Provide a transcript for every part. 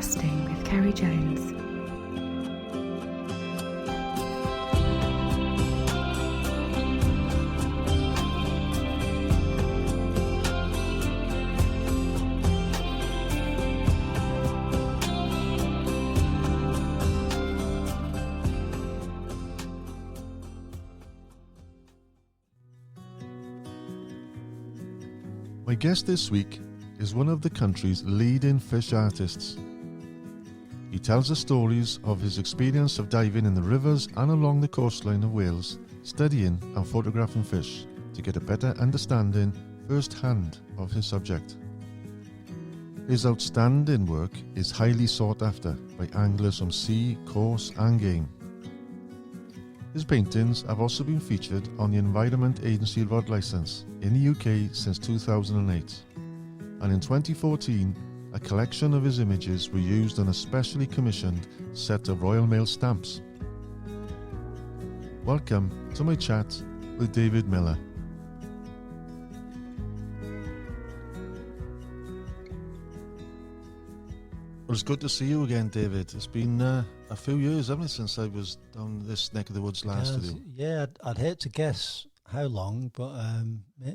Podcasting with Ceri Jones. My guest this week is one of the country's leading fish artists. He tells the stories of his experience of diving in the rivers and along the coastline of Wales, studying and photographing fish to get a better understanding firsthand of his subject. His outstanding work is highly sought after by anglers from sea, Coarse and Game. His paintings have also been featured on the Environment Agency Rod Licence in the UK since 2008, and in 2014 a collection of his images were used on a specially commissioned set of Royal Mail stamps. Welcome to my chat with David Miller. Well, it's good to see you again, David. It's been a few years, hasn't it, since I was down this neck of the woods last with you? Yeah, I'd hate to guess how long, but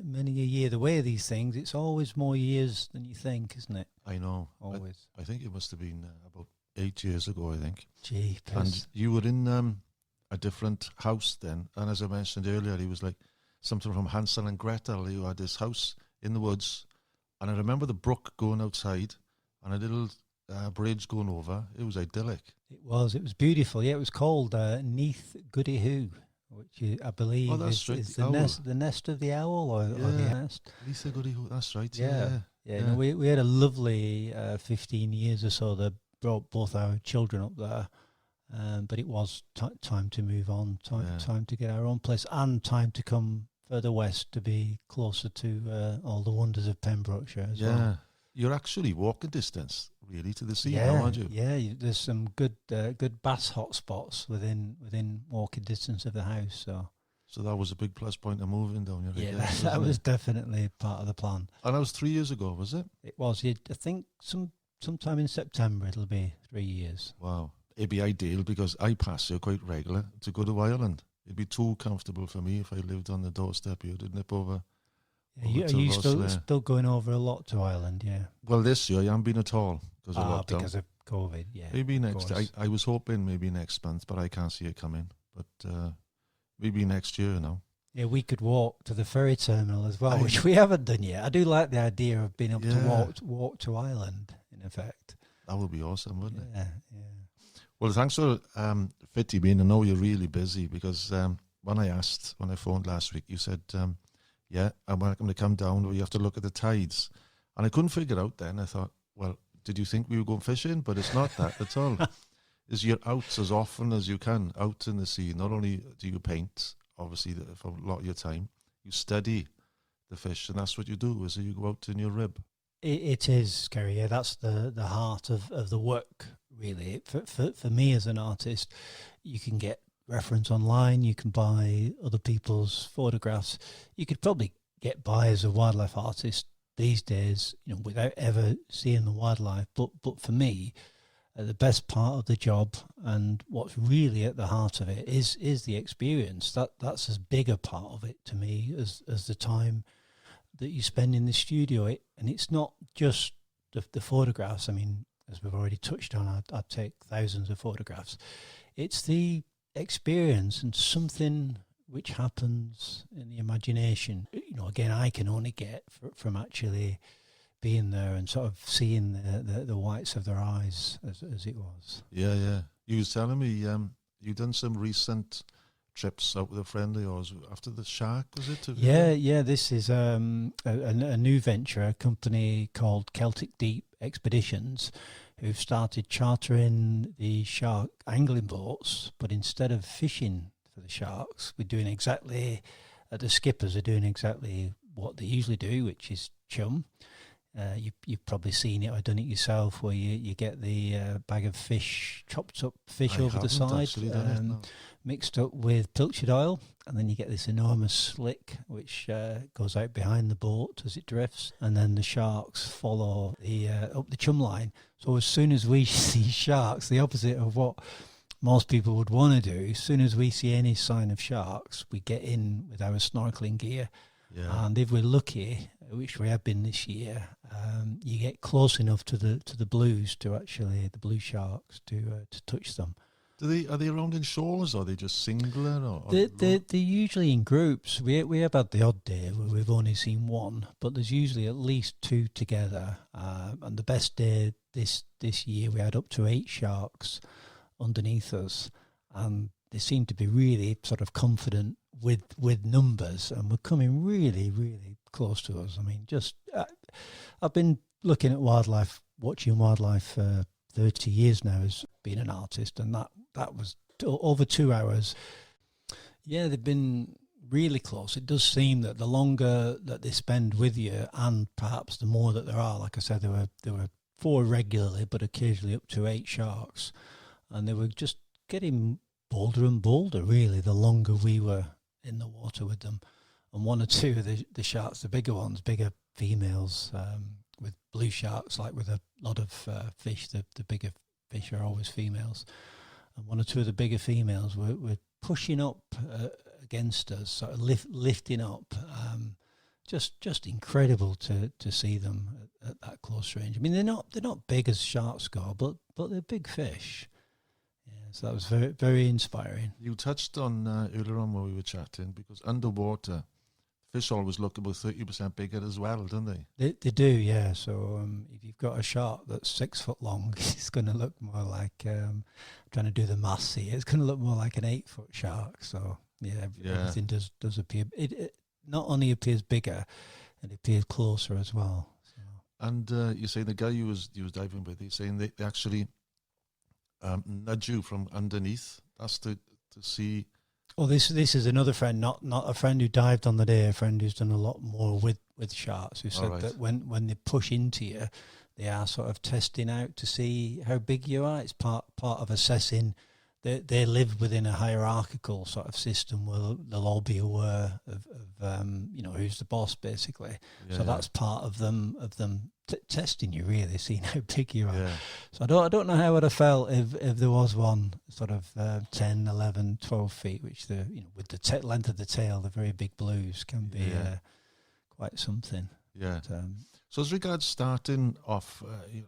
many a year. The way of these things, it's always more years than you think, isn't it? I know. Always. I think it must have been about 8 years ago, I think. Gee, and you were in a different house then, and as I mentioned earlier, it was like something from Hansel and Gretel. You had this house in the woods, and I remember the brook going outside and a little bridge going over. It was idyllic. It was beautiful. Yeah, it was called Neath Goody Hoo, which I believe is the nest of the owl or the nest. Neath Goody Hoo, that's right. Yeah. No, we had a lovely 15 years or so that brought both our children up there, but it was time to move on, time to get our own place, and time to come further west to be closer to all the wonders of Pembrokeshire as well. You're actually walking distance, really, to the sea now, aren't you? Yeah, there's some good bass hotspots within walking distance of the house. So that was a big plus point of moving down here. Yeah, that was definitely part of the plan. And that was 3 years ago, was it? It was. I think sometime in September it'll be 3 years. Wow. It'd be ideal because I pass here quite regular to go to Ireland. It'd be too comfortable for me if I lived on the doorstep here to nip over. Are you still going over a lot to Ireland? Yeah. Well, this year I haven't been at all because of lockdown. Because of COVID. Yeah. Maybe next. I was hoping maybe next month, but I can't see it coming. But maybe next year now. Yeah, we could walk to the ferry terminal as well, which we haven't done yet. I do like the idea of being able to walk to Ireland. In effect, that would be awesome, wouldn't it? Yeah. Well, thanks for fitting me in. I know you're really busy because when I phoned last week, you said. I'm welcome to come down, or you have to look at the tides. And I couldn't figure out then. I thought, well, did you think we were going fishing? But it's not that at all. You're out as often as you can, out in the sea. Not only do you paint, obviously, for a lot of your time, you study the fish, and that's what you do, is you go out in your rib. It is, Ceri. Yeah, that's the heart of the work, really. For me as an artist, you can get reference online, you can buy other people's photographs. You could probably get by as a wildlife artist these days, without ever seeing the wildlife. But for me, the best part of the job and what's really at the heart of it is the experience. That's as big a part of it to me as the time that you spend in the studio. And it's not just the photographs. I mean, as we've already touched on, I'd take thousands of photographs. It's the experience and something which happens in the imagination. Again, I can only get from actually being there and sort of seeing the whites of their eyes as it was. Yeah. You was telling me you done some recent trips out with a friend of yours after the shark, was it? Yeah. This is a new venture, a company called Celtic Deep Expeditions, who've started chartering the shark angling boats, but instead of fishing for the sharks, the skippers are doing exactly what they usually do, which is chum. You've probably seen it or done it yourself, where you get the bag of fish, chopped up fish I over the haven't side, actually done it, no. mixed up with pilchard oil, and then you get this enormous slick which goes out behind the boat as it drifts, and then the sharks follow the up the chum line. So as soon as we see sharks, the opposite of what most people would want to do, as soon as we see any sign of sharks, we get in with our snorkeling gear. Yeah. And if we're lucky, which we have been this year, you get close enough to the blues, to actually the blue sharks, to touch them. Are they around in shoals, or are they just singular? Or They're usually in groups. We have had the odd day where we've only seen one, but there's usually at least two together. And the best day this year, we had up to 8 sharks underneath us, and they seem to be really sort of confident with numbers, and we're coming really, really close to us. I mean, just I've been looking at wildlife, watching wildlife for 30 years now as being an artist, and that was over 2 hours. Yeah, they've been really close. It does seem that the longer that they spend with you, and perhaps the more that there are, like I said, there were 4 regularly, but occasionally up to 8 sharks, and they were just getting bolder and bolder, really, the longer we were in the water with them. And 1 or 2 of the sharks, the bigger ones, bigger females, with blue sharks, like with a lot of fish, the bigger fish are always females. And 1 or 2 of the bigger females were pushing up against us, sort of lifting up. Just incredible to see them at that close range. I mean, they're not big as sharks go, but they're big fish. Yeah, so that was very, very inspiring. You touched on earlier on when we were chatting, because underwater, fish always look about 30% bigger as well, don't they? They do, yeah. So if you've got a shark that's 6 foot long, it's going to look more like, trying to do the maths here, it's going to look more like an 8 foot shark. So yeah. Everything does appear. It not only appears bigger, it appears closer as well. So. And you say the guy you was diving with, he's saying they actually nudge you from underneath. That's to see. Oh, this is another friend, not a friend who dived on the day, a friend who's done a lot more with sharks, who said that when they push into you, they are sort of testing out to see how big you are. It's part of assessing. They live within a hierarchical sort of system where they'll all be aware of who's the boss, basically. Yeah, so that's part of them testing you, really, seeing how big you are. Yeah. So I don't know how I'd have felt if there was one sort of 10, 11, 12 feet, which with the length of the tail, the very big blues can be quite something. Yeah. But, so as regards starting off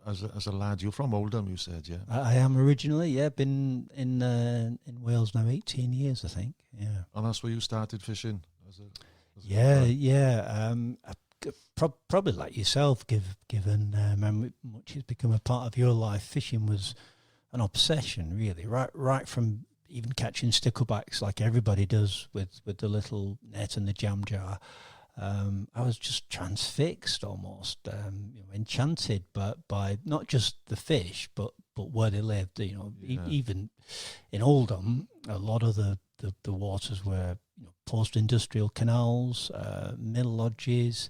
as a lad, you're from Oldham, you said, yeah? I am originally, yeah. Been in Wales now 18 years, I think. Yeah. And that's where you started fishing? Probably like yourself, given how much it's become a part of your life. Fishing was an obsession, really, right from even catching sticklebacks like everybody does with the little net and the jam jar. I was just transfixed, almost enchanted, by not just the fish, but where they lived. Even in Oldham, a lot of the waters were post-industrial canals, mill lodges,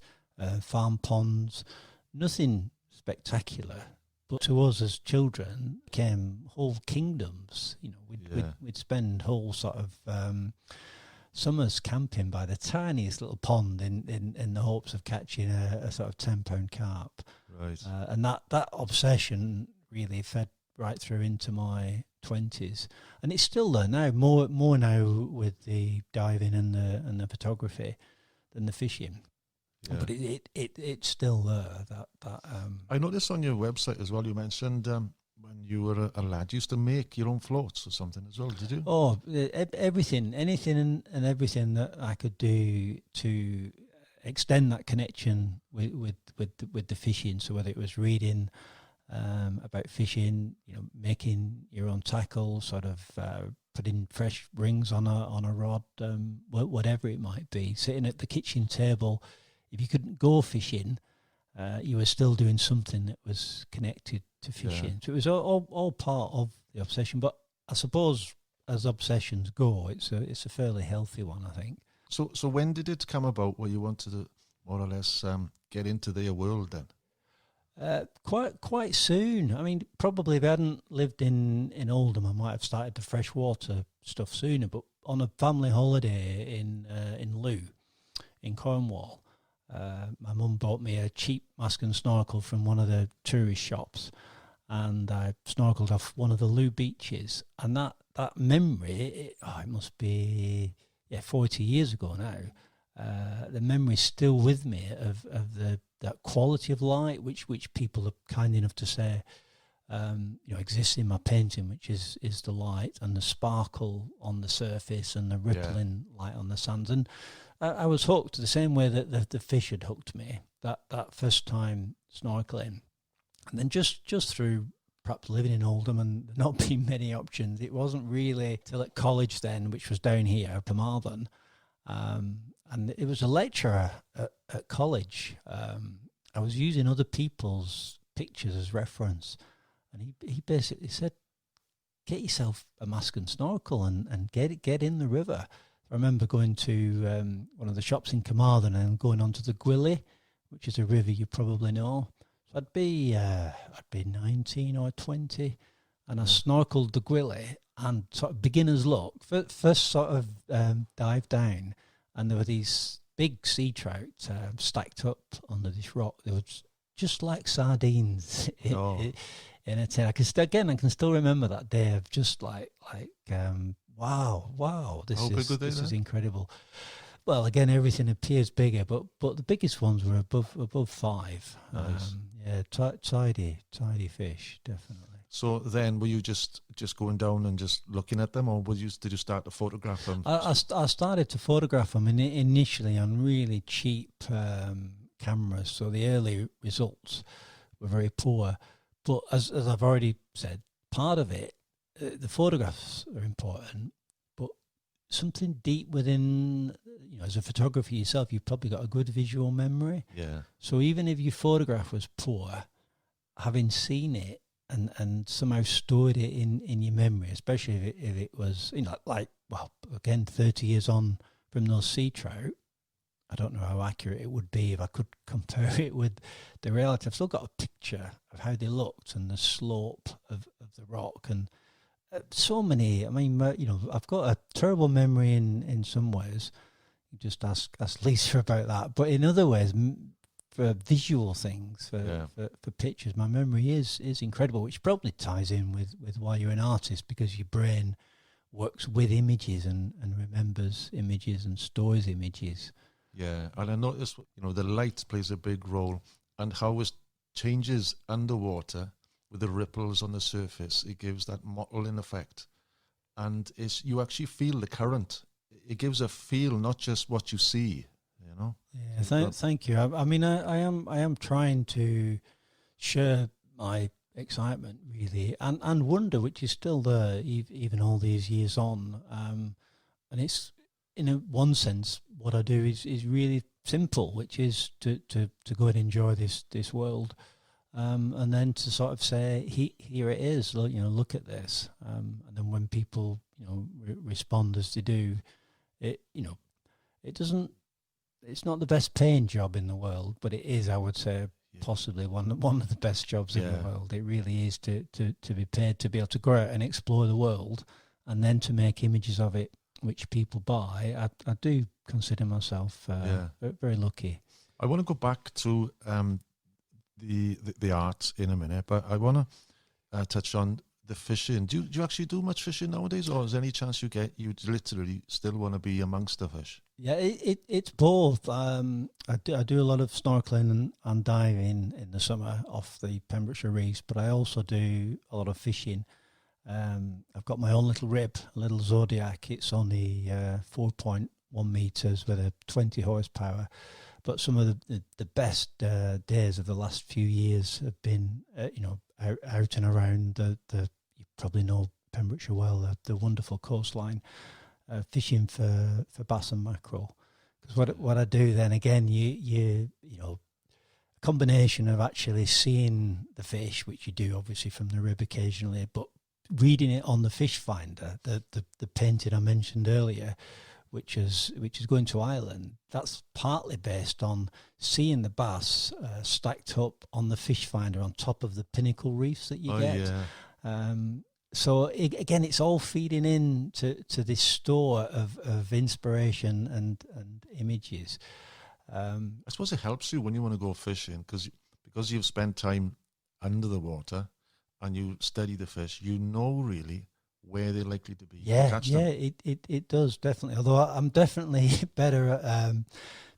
farm ponds. Nothing spectacular, but to us as children came whole kingdoms. We'd spend whole sort of summers camping by the tiniest little pond in the hopes of catching a sort of £10 carp. Right. And that obsession really fed right through into my 20s, and it's still there now. More now with the diving and the photography than the fishing. Yeah. But it's still there. That I noticed on your website as well. You mentioned when you were a lad, you used to make your own floats or something as well. Did you? Oh, anything and everything that I could do to extend that connection with the fishing. So whether it was reading about fishing, making your own tackle, sort of putting fresh rings on a rod, whatever it might be, sitting at the kitchen table. If you couldn't go fishing, you were still doing something that was connected to fishing. Yeah. So it was all part of the obsession. But I suppose as obsessions go, it's a fairly healthy one, I think. So when did it come about where you wanted to more or less get into their world then? Quite soon. I mean, probably if I hadn't lived in Oldham, I might have started the freshwater stuff sooner. But on a family holiday in Looe, in Cornwall, my mum bought me a cheap mask and snorkel from one of the tourist shops, and I snorkeled off one of the Looe beaches. And that memory, it must be 40 years ago now. The memory's still with me of that quality of light, which people are kind enough to say, exists in my painting, which is the light and the sparkle on the surface and the rippling light on the sands. And I was hooked the same way that the fish had hooked me that first time snorkeling. And then just through perhaps living in Oldham and not being many options, it wasn't really till at college then, which was down here, Carmarthen. And it was a lecturer at college. I was using other people's pictures as reference, and he basically said, "Get yourself a mask and snorkel and get in the river." I remember going to one of the shops in Carmarthen and going onto the Gwilly, which is a river you probably know. So I'd be 19 or 20, and I snorkeled the Gwilly and sort of beginner's luck. First sort of dive down. And there were these big sea trout stacked up under this rock. They were just like sardines in a tin. I can still remember that day of just like wow, this is incredible. Well, again, everything appears bigger, but the biggest ones were above 5. Nice. Tidy fish, definitely. So then, were you just going down and just looking at them, or did you start to photograph them? I started to photograph them initially on really cheap cameras, so the early results were very poor. But as I've already said, part of it, the photographs are important, but something deep within, as a photographer yourself, you've probably got a good visual memory. Yeah. So even if your photograph was poor, having seen it, and somehow stored it in your memory, especially if it was, 30 years on from those sea trout, I don't know how accurate it would be if I could compare it with the reality. I've still got a picture of how they looked and the slope of the rock and so many. I mean, I've got a terrible memory in some ways. You just ask Lisa about that. But in other ways, for visual things, for pictures, my memory is incredible, which probably ties in with why you're an artist, because your brain works with images and remembers images and stores images. Yeah, and I noticed, the light plays a big role, and how it changes underwater with the ripples on the surface. It gives that mottling effect, and you actually feel the current. It gives a feel, not just what you see. Yeah, thank you. I mean, I am trying to share my excitement really, and wonder, which is still there even all these years on. And it's, in one sense, what I do is really simple, which is to go and enjoy this world, and then to sort of say, here it is. Look at this. And then when people respond as they do, it doesn't. It's not the best paying job in the world, but it is, I would say, possibly one of the best jobs in the world. It really is to be paid to be able to go out and explore the world, and then to make images of it which people buy. I do consider myself very lucky. I want to go back to the art in a minute, but I want to touch on the fishing. Do you actually do much fishing nowadays, or is there any chance you literally still want to be amongst the fish? Yeah, it's both. I do a lot of snorkeling and diving in the summer off the Pembrokeshire reefs, but I also do a lot of fishing. I've got my own little rib, a little Zodiac. It's only 4.1 meters with a 20 horsepower. But some of the best days of the last few years have been, out and around you probably know Pembrokeshire well, the wonderful coastline, fishing for bass and mackerel. Because what I do then again, you a combination of actually seeing the fish, which you do obviously from the rib occasionally, but reading it on the fish finder, the painting I mentioned earlier, which is going to Ireland. That's partly based on seeing the bass stacked up on the fish finder on top of the pinnacle reefs that you get. Yeah. So again, it's all feeding in to this store of inspiration and images. I suppose it helps you when you want to go fishing because you've spent time under the water and you study the fish. You know really where they're likely to be. Yeah, it does, definitely. Although I'm definitely better at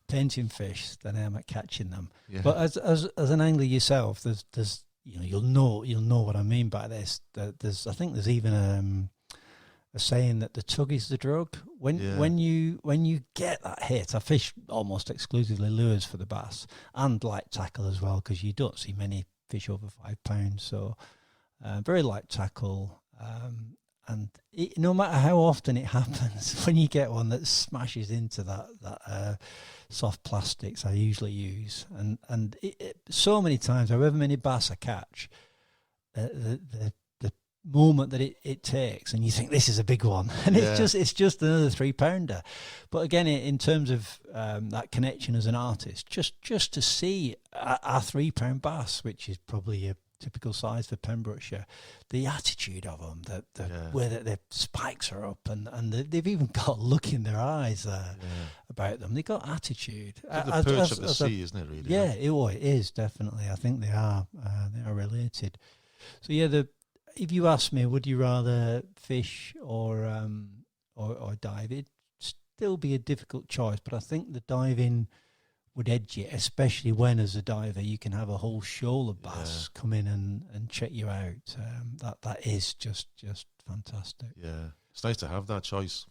painting fish than I am at catching them. Yeah. But as an angler yourself, there's you'll know what I mean by this. I think there's even a saying that the tug is the drug. When you get that hit, I fish almost exclusively lures for the bass and light tackle as well, because you don't see many fish over 5 pounds. So very light tackle. And no matter how often it happens, when you get one that smashes into that soft plastics I usually use, and so many times, however many bass I catch, the moment that it takes, and you think this is a big one, and it's just another 3 pounder. But again, in terms of that connection as an artist, just to see a 3 pound bass, which is probably a typical size for Pembrokeshire, the attitude of them, the way that their spikes are up, and they've even got a look in their eyes about them. They've got attitude. It's the perch of the sea, isn't it, really? Yeah, it is, definitely. I think they are related. So yeah, if you ask me, would you rather fish or dive? It'd still be a difficult choice, but I think the diving would edge it, especially when, as a diver, you can have a whole shoal of bass come in and check you out. That is just fantastic. Yeah, it's nice to have that choice.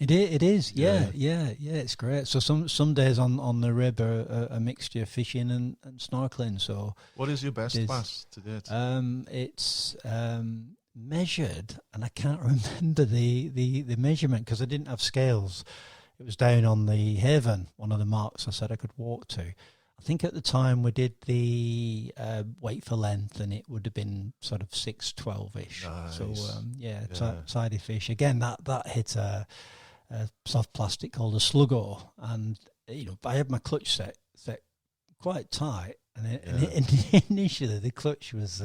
It is. Yeah. It's great. So some days on the rib are a mixture of fishing and snorkeling. So what is your best bass to date? It's measured, and I can't remember the measurement because I didn't have scales. It was down on the Haven, one of the marks I said I could walk to. I think at the time we did the weight for length, and it would have been sort of 6-12-ish. Nice. So tidy fish. Again, that hit a soft plastic called a sluggo, and I had my clutch set quite tight, and initially the clutch was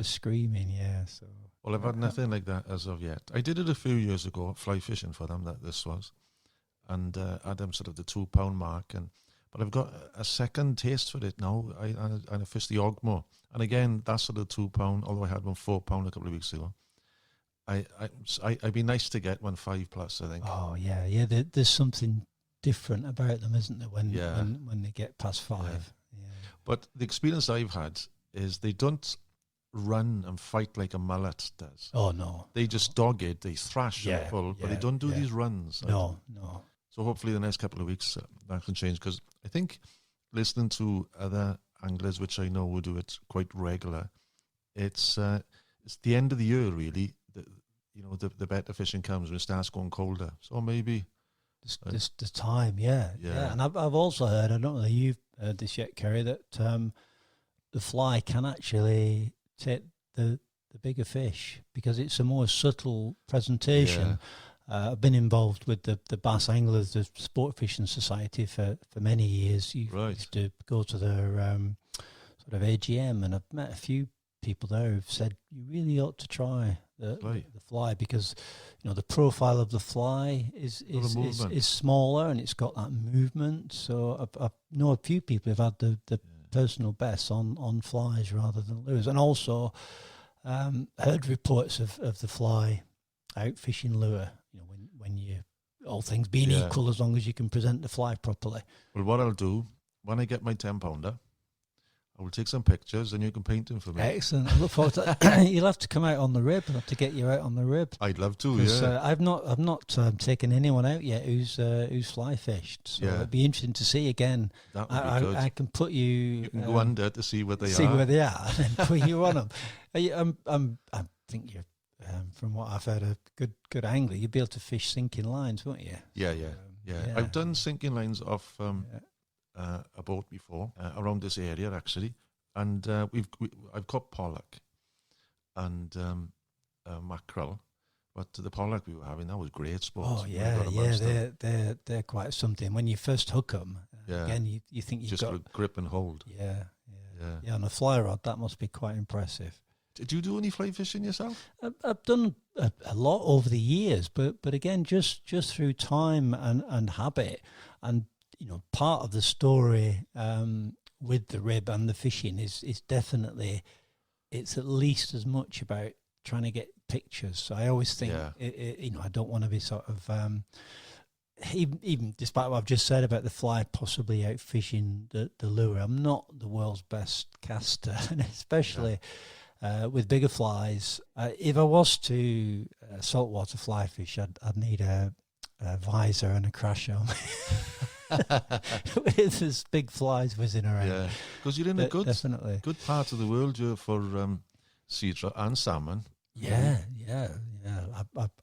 screaming. Yeah. So well, I've had nothing like that as of yet. I did it a few years ago, fly fishing for them. This was. And had them sort of the 2 pound mark, but I've got a second taste for it now. I fished the Ogmo, and again that's sort of 2 pound. Although I had one 4 pound a couple of weeks ago. I'd be nice to get one 5+. I think. Oh yeah. There's something different about them, isn't there? When they get past 5. Yeah. But the experience I've had is they don't run and fight like a mullet does. Oh no. They just dog it. They thrash and pull, but they don't do these runs. No. So hopefully the next couple of weeks that can change, because I think listening to other anglers, which I know will do it quite regular, it's the end of the year really. The better fishing comes when it starts going colder. So maybe this time, yeah. And I've also heard, I don't know if you've heard this yet, Ceri, that the fly can actually take the bigger fish because it's a more subtle presentation. Yeah. I've been involved with the Bass Anglers, the Sport Fishing Society for many years. You used to go to their sort of AGM, and I've met a few people there who've said you really ought to try the fly because the profile of the fly is smaller and it's got that movement. So I know a few people who've had the personal best on flies rather than lures, and also heard reports of the fly out fishing lure. When you, all things being equal, as long as you can present the fly properly. Well, what I'll do when I get my 10 pounder, I will take some pictures and you can paint them for me. Excellent. I look forward to that. You'll have to come out on the rib. I'll have to get you out on the rib. I'd love to. Yeah. I've not taken anyone out yet who's fly fished. So it'd be interesting to see again. That would be good. I can put you. You can go under to see where they are. See where they are, and then put you on them. I think you're. From what I've heard, a good angler, you'd be able to fish sinking lines, won't you? Yeah. I've done sinking lines off a boat before around this area actually, and I've caught pollock and mackerel, But the pollock we were having, that was great sport. Oh yeah, they're quite something. When you first hook them, again, you think you've just got for grip and hold. Yeah. On a fly rod, that must be quite impressive. Did you do any fly fishing yourself? I've done a lot over the years, but again, just through time and habit, and part of the story with the rib and the fishing is definitely, it's at least as much about trying to get pictures. So I always think, I don't want to be sort of, even despite what I've just said about the fly possibly out fishing the lure, I'm not the world's best caster, and especially with bigger flies. If I was to saltwater fly fish, I'd need a visor and a crash helmet. With these big flies whizzing around. Yeah, because you're in a good part of the world. You're for sea trout and salmon. Yeah.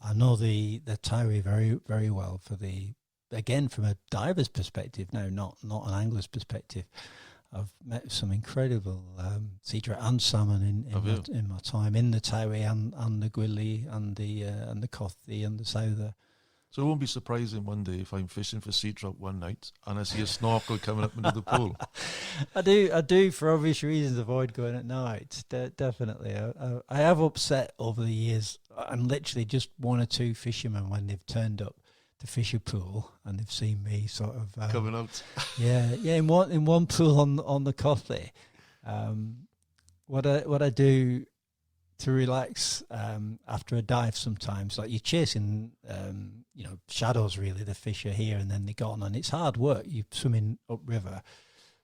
I know the Ceri very, very well from a diver's perspective. Now, not an angler's perspective. I've met some incredible sea trout and salmon in my time in the Ceri and the Gwilly and the Cothi and the Souther. So it won't be surprising one day if I'm fishing for sea trout one night and I see a snorkel coming up into the pool. I do for obvious reasons avoid going at night. Definitely. I have upset over the years, and literally just one or two fishermen when they've turned up to fish a pool and they've seen me sort of coming out. Yeah. In one pool on the Cothi. What I do to relax after a dive sometimes, like you're chasing shadows really. The fish are here and then they're gone, and it's hard work. You're swimming upriver.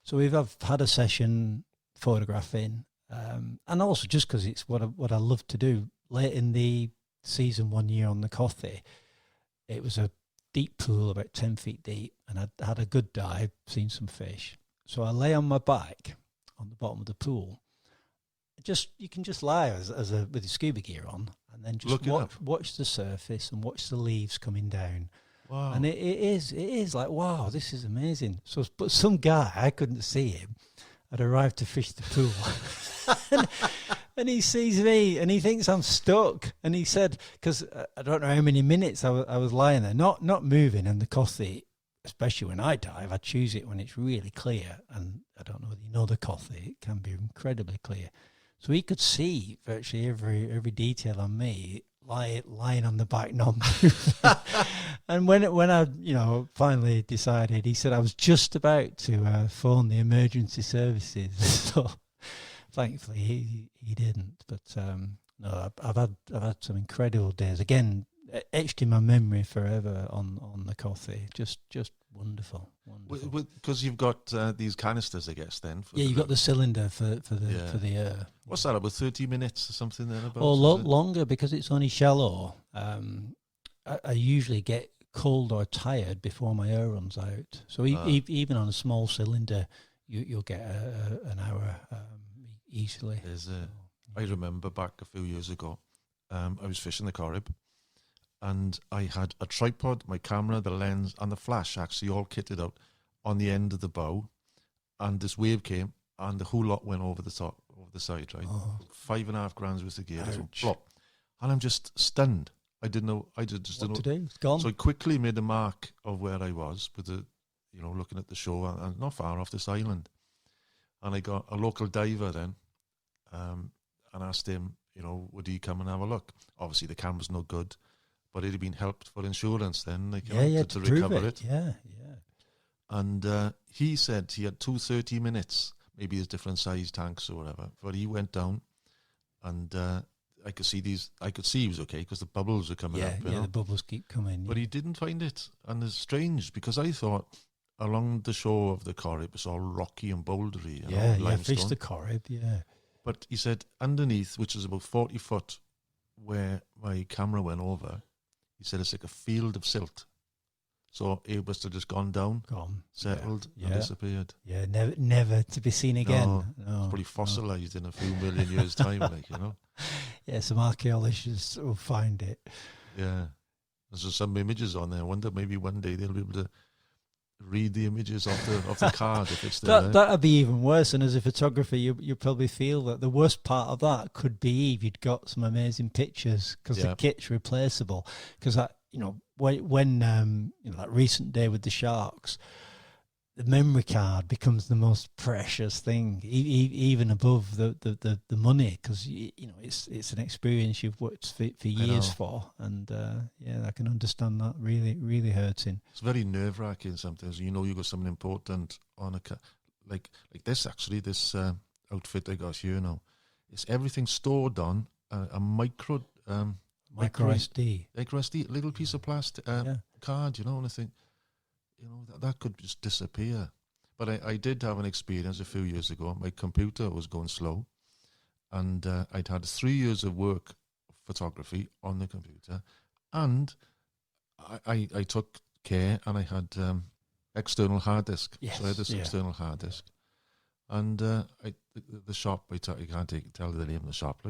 So I've had a session photographing, and also just because it's what I love to do. Late in the season one year on the Cothi, it was a deep pool, about 10 feet deep, and I'd had a good dive, seen some fish. So I lay on my back on the bottom of the pool. You can just lie with your scuba gear on, and then just watch the surface and watch the leaves coming down. Wow! And it is like, wow, this is amazing. So, but some guy, I couldn't see him, had arrived to fish the pool, and he sees me and he thinks I'm stuck. And he said, because I don't know how many minutes I was lying there, not moving. And the Cothi, especially when I dive, I choose it when it's really clear. And I don't know whether you know the Cothi, it can be incredibly clear. So he could see virtually every detail on me, lying on the back, not moving. And when I finally decided, he said I was just about to phone the emergency services. So thankfully he didn't. But no, I've had some incredible days. Again, etched in my memory forever on the Cothi. Just wonderful. Because you've got these canisters, I guess. Then you've got the cylinder for the air. What's that, about 30 minutes or something then? About longer, because it's only shallow. I usually get cold or tired before my air runs out. So even on a small cylinder, you'll get an hour easily. I remember back a few years ago, I was fishing the Corrib, and I had a tripod, my camera, the lens, and the flash actually all kitted out on the end of the bow. And this wave came, and the whole lot went over the top, over the side, right? Oh. 5.5 grand worth of gear. So plop. And I'm just stunned. I didn't know. I just didn't know what to do. It's gone. So I quickly made a mark of where I was with the, looking at the shore, and not far off this island. And I got a local diver then, and asked him, would he come and have a look? Obviously, the camera's no good, but it had been helped for insurance then, to recover it. Yeah. And he said he had 30 minutes, maybe there's different size tanks or whatever, but he went down, and I could see he was okay because the bubbles were coming up. The bubbles keep coming. But he didn't find it, and it's strange because I thought along the shore of the Corrib it's all rocky and bouldery. Limestone. Fish the Corrib, yeah. But he said underneath, which is about 40 foot, where my camera went over, he said it's like a field of silt. So it must have just gone down, settled, and disappeared. Yeah, never to be seen again. No, it's probably fossilised in a few million years' time, Yeah, some archaeologists will find it. Yeah. There's some images on there. I wonder maybe one day they'll be able to read the images off the card if it's there. That'd be even worse. And as a photographer, you probably feel that the worst part of that could be if you'd got some amazing pictures because the kit's replaceable. Because when that recent day with the Sharks, the memory card becomes the most precious thing, even above the money, because it's an experience you've worked for years for, and I can understand that really hurting. It's very nerve-wracking sometimes. You've got something important on like this outfit I got here now. It's everything stored on a micro SD, little piece of plastic card, and I think. That could just disappear. But I did have an experience a few years ago. My computer was going slow, and I'd had 3 years of work photography on the computer, and I took care, and I had external hard disk. Yes, so I had this external hard disk, and the shop, I can't tell the name of the shop,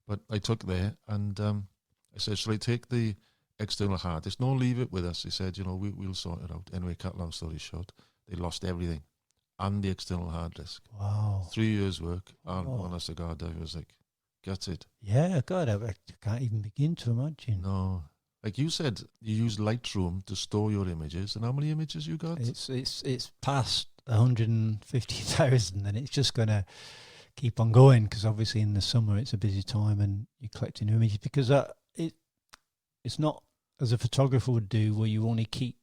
but I took there, and I said, shall I take the external hard disk? No, leave it with us. He said, we'll sort it out. Anyway, cut long story short, they lost everything and the external hard disk. Wow. 3 years work. And honest to God, I was like, gutted. Yeah, God, I can't even begin to imagine. No. Like you said, you use Lightroom to store your images. And how many images you got? It's past 150,000, and it's just going to keep on going, because obviously in the summer it's a busy time and you're collecting images, because it's not as a photographer would do, where you only keep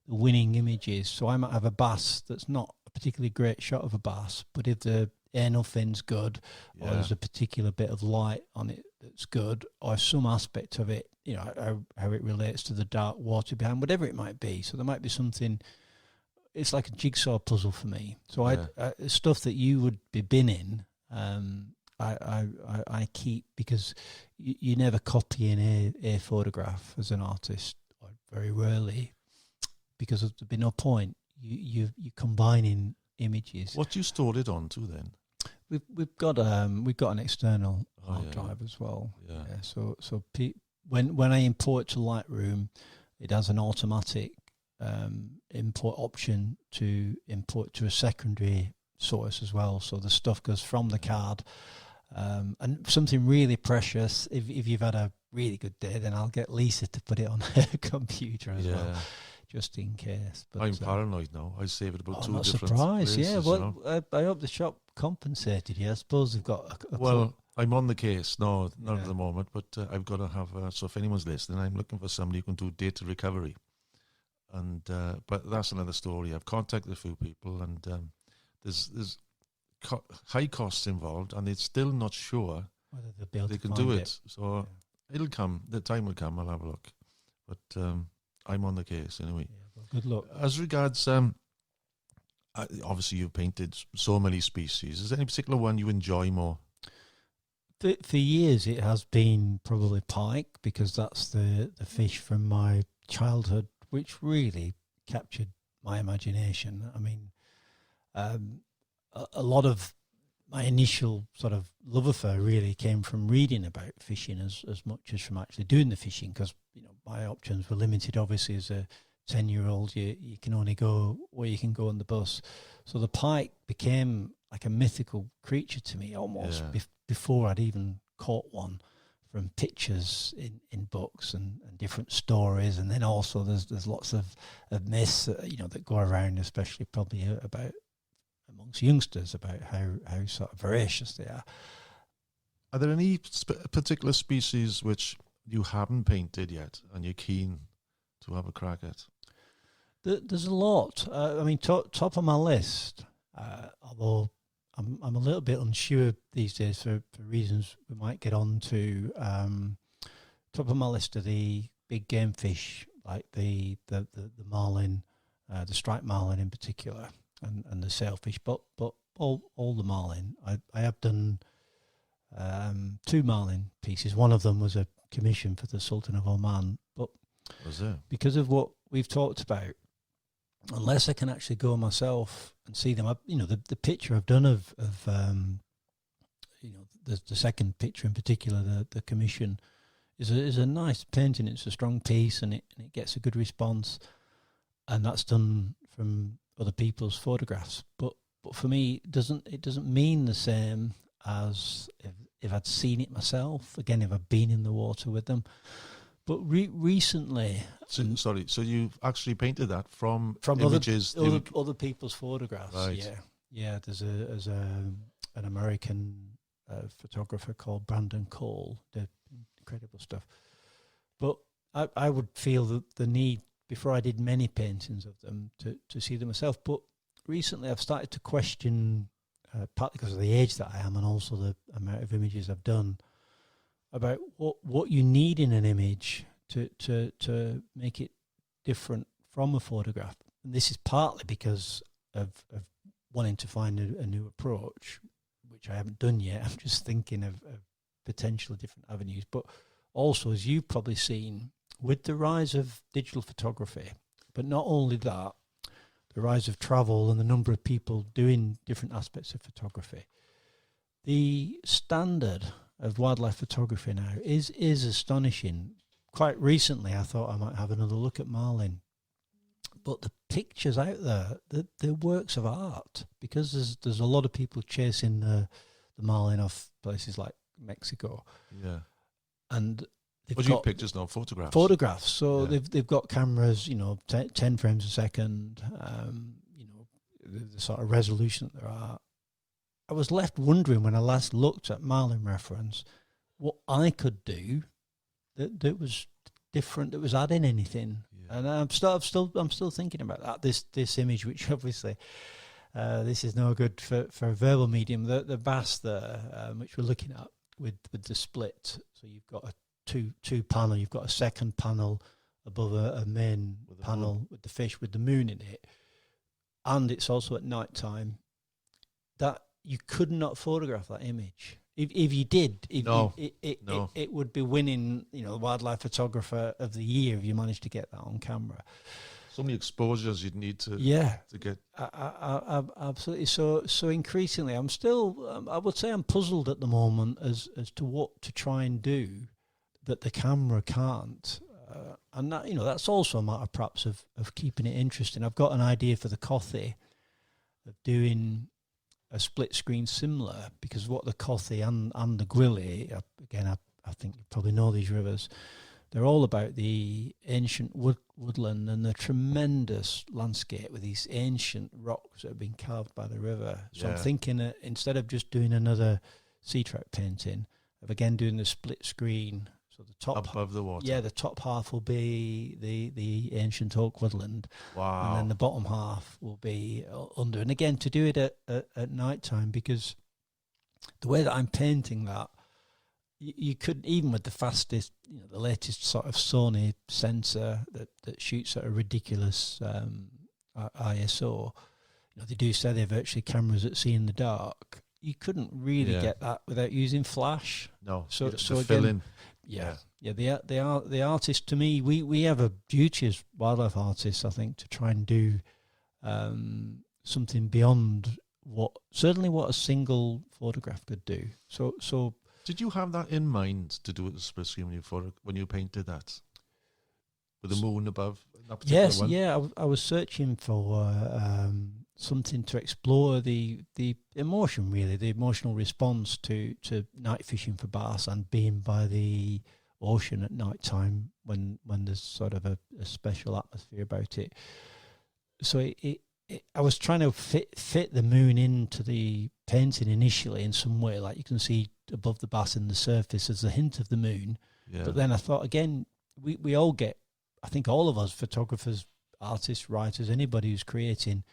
the winning images. So I might have a bass that's not a particularly great shot of a bass, but if the anal fin's good, or there's a particular bit of light on it that's good, or some aspect of it, how it relates to the dark water behind, whatever it might be. So there might be something. It's like a jigsaw puzzle for me. So I stuff that you would be binning, I keep, because you never copy a photograph as an artist, or very rarely, because there'd be no point. You're combining images. What do you store it onto then? We've got an external hard drive as well. Yeah. So when I import to Lightroom, it has an automatic import option to import to a secondary source as well. So the stuff goes from the card. And something really precious, if you've had a really good day, then I'll get Lisa to put it on her computer as well, just in case. But I'm paranoid now. I save it about two not different surprised. places. Yeah, well, I hope the shop compensated you. I suppose they've got I'm on the case. No, not at the moment, but I've got to have, so if anyone's listening, I'm looking for somebody who can do data recovery. And but that's another story. I've contacted a few people, and there's high costs involved, and they're still not sure whether they can do it. So it'll come. The time will come. I'll have a look. But I'm on the case anyway. Yeah, well, good luck. As regards, obviously you've painted so many species. Is there any particular one you enjoy more? For years, it has been probably pike, because that's the fish from my childhood, which really captured my imagination. I mean, a lot of my initial sort of love affair really came from reading about fishing as much as from actually doing the fishing, because my options were limited. Obviously, as a 10-year-old, you can only go where you can go on the bus. So the pike became like a mythical creature to me almost before I'd even caught one, from pictures in books and different stories. And then also there's lots of myths that go around, especially probably about amongst youngsters, about how sort of voracious they are. Are there any particular species which you haven't painted yet and you're keen to have a crack at? There's a lot. I mean, top of my list, although I'm a little bit unsure these days for reasons we might get on to. Top of my list are the big game fish, like the marlin, the striped marlin in particular, and the sailfish, but all the marlin. I have done 2 marlin pieces. One of them was a commission for the Sultan of Oman, but because of what we've talked about, unless I can actually go myself and see them, the picture I've done of the second picture in particular, the commission, is a nice painting. It's a strong piece, and it gets a good response, and that's done from other people's photographs. But for me, it doesn't mean the same as if I'd seen it myself. Again, if I've been in the water with them. But recently, so you've actually painted that from images, other people's photographs. Right. Yeah. There's an American photographer called Brandon Cole. Did incredible stuff. But I would feel the need, before I did many paintings of them, to see them myself. But recently I've started to question, partly because of the age that I am and also the amount of images I've done, about what you need in an image to make it different from a photograph. And this is partly because of wanting to find a new approach, which I haven't done yet. I'm just thinking of potential different avenues. But also, as you've probably seen, with the rise of digital photography, but not only that, the rise of travel and the number of people doing different aspects of photography, the standard of wildlife photography now is astonishing. Quite recently, I thought I might have another look at marlin, but the pictures out there, they're works of art, because there's a lot of people chasing the marlin off places like Mexico. Yeah. And But you pictures, not photographs. Photographs. So they've got cameras, 10 frames a second, the sort of resolution that there are. I was left wondering when I last looked at marlin reference what I could do that was different, that was adding anything. Yeah. And I'm still thinking about that. This image, which obviously this is no good for a verbal medium. The bass there, which we're looking at with the split. So you've got a two panel. You've got a second panel above a main panel with the fish with the moon in it, and it's also at night time. That you could not photograph that image. If you did, it would be winning, the wildlife photographer of the year if you managed to get that on camera. So many exposures you'd need to get. Absolutely. So increasingly, I'm still, I would say I'm puzzled at the moment as to what to try and do that the camera can't. And that, that's also a matter perhaps of keeping it interesting. I've got an idea for the Cothy of doing a split screen similar, because what the Cothy and the Gwilly, again, I think you probably know these rivers, they're all about the ancient woodland and the tremendous landscape with these ancient rocks that have been carved by the river. So I'm thinking that instead of just doing another sea trout painting, of again doing the split screen. So the top above the water. Yeah, the top half will be the ancient oak woodland. Wow. And then the bottom half will be under. And again, to do it at night time, because the way that I'm painting that, you could, even with the fastest, the latest sort of Sony sensor that shoots at a ridiculous ISO, they do say they're virtually cameras that see in the dark. You couldn't really get that without using flash. No, so again, fill in. The artist, to me, we have a duty as wildlife artists, I think, to try and do something beyond what a single photograph could do. So did you have that in mind to do it the split screen when you painted that with the moon above? Yes, one? I was searching for something to explore the emotion, really, the emotional response to night fishing for bass and being by the ocean at night time when there's sort of a special atmosphere about it. So I was trying to fit the moon into the painting initially in some way, like you can see above the bass in the surface as a hint of the moon. Yeah. But then I thought, again, we all get, I think all of us, photographers, artists, writers, anybody who's creating,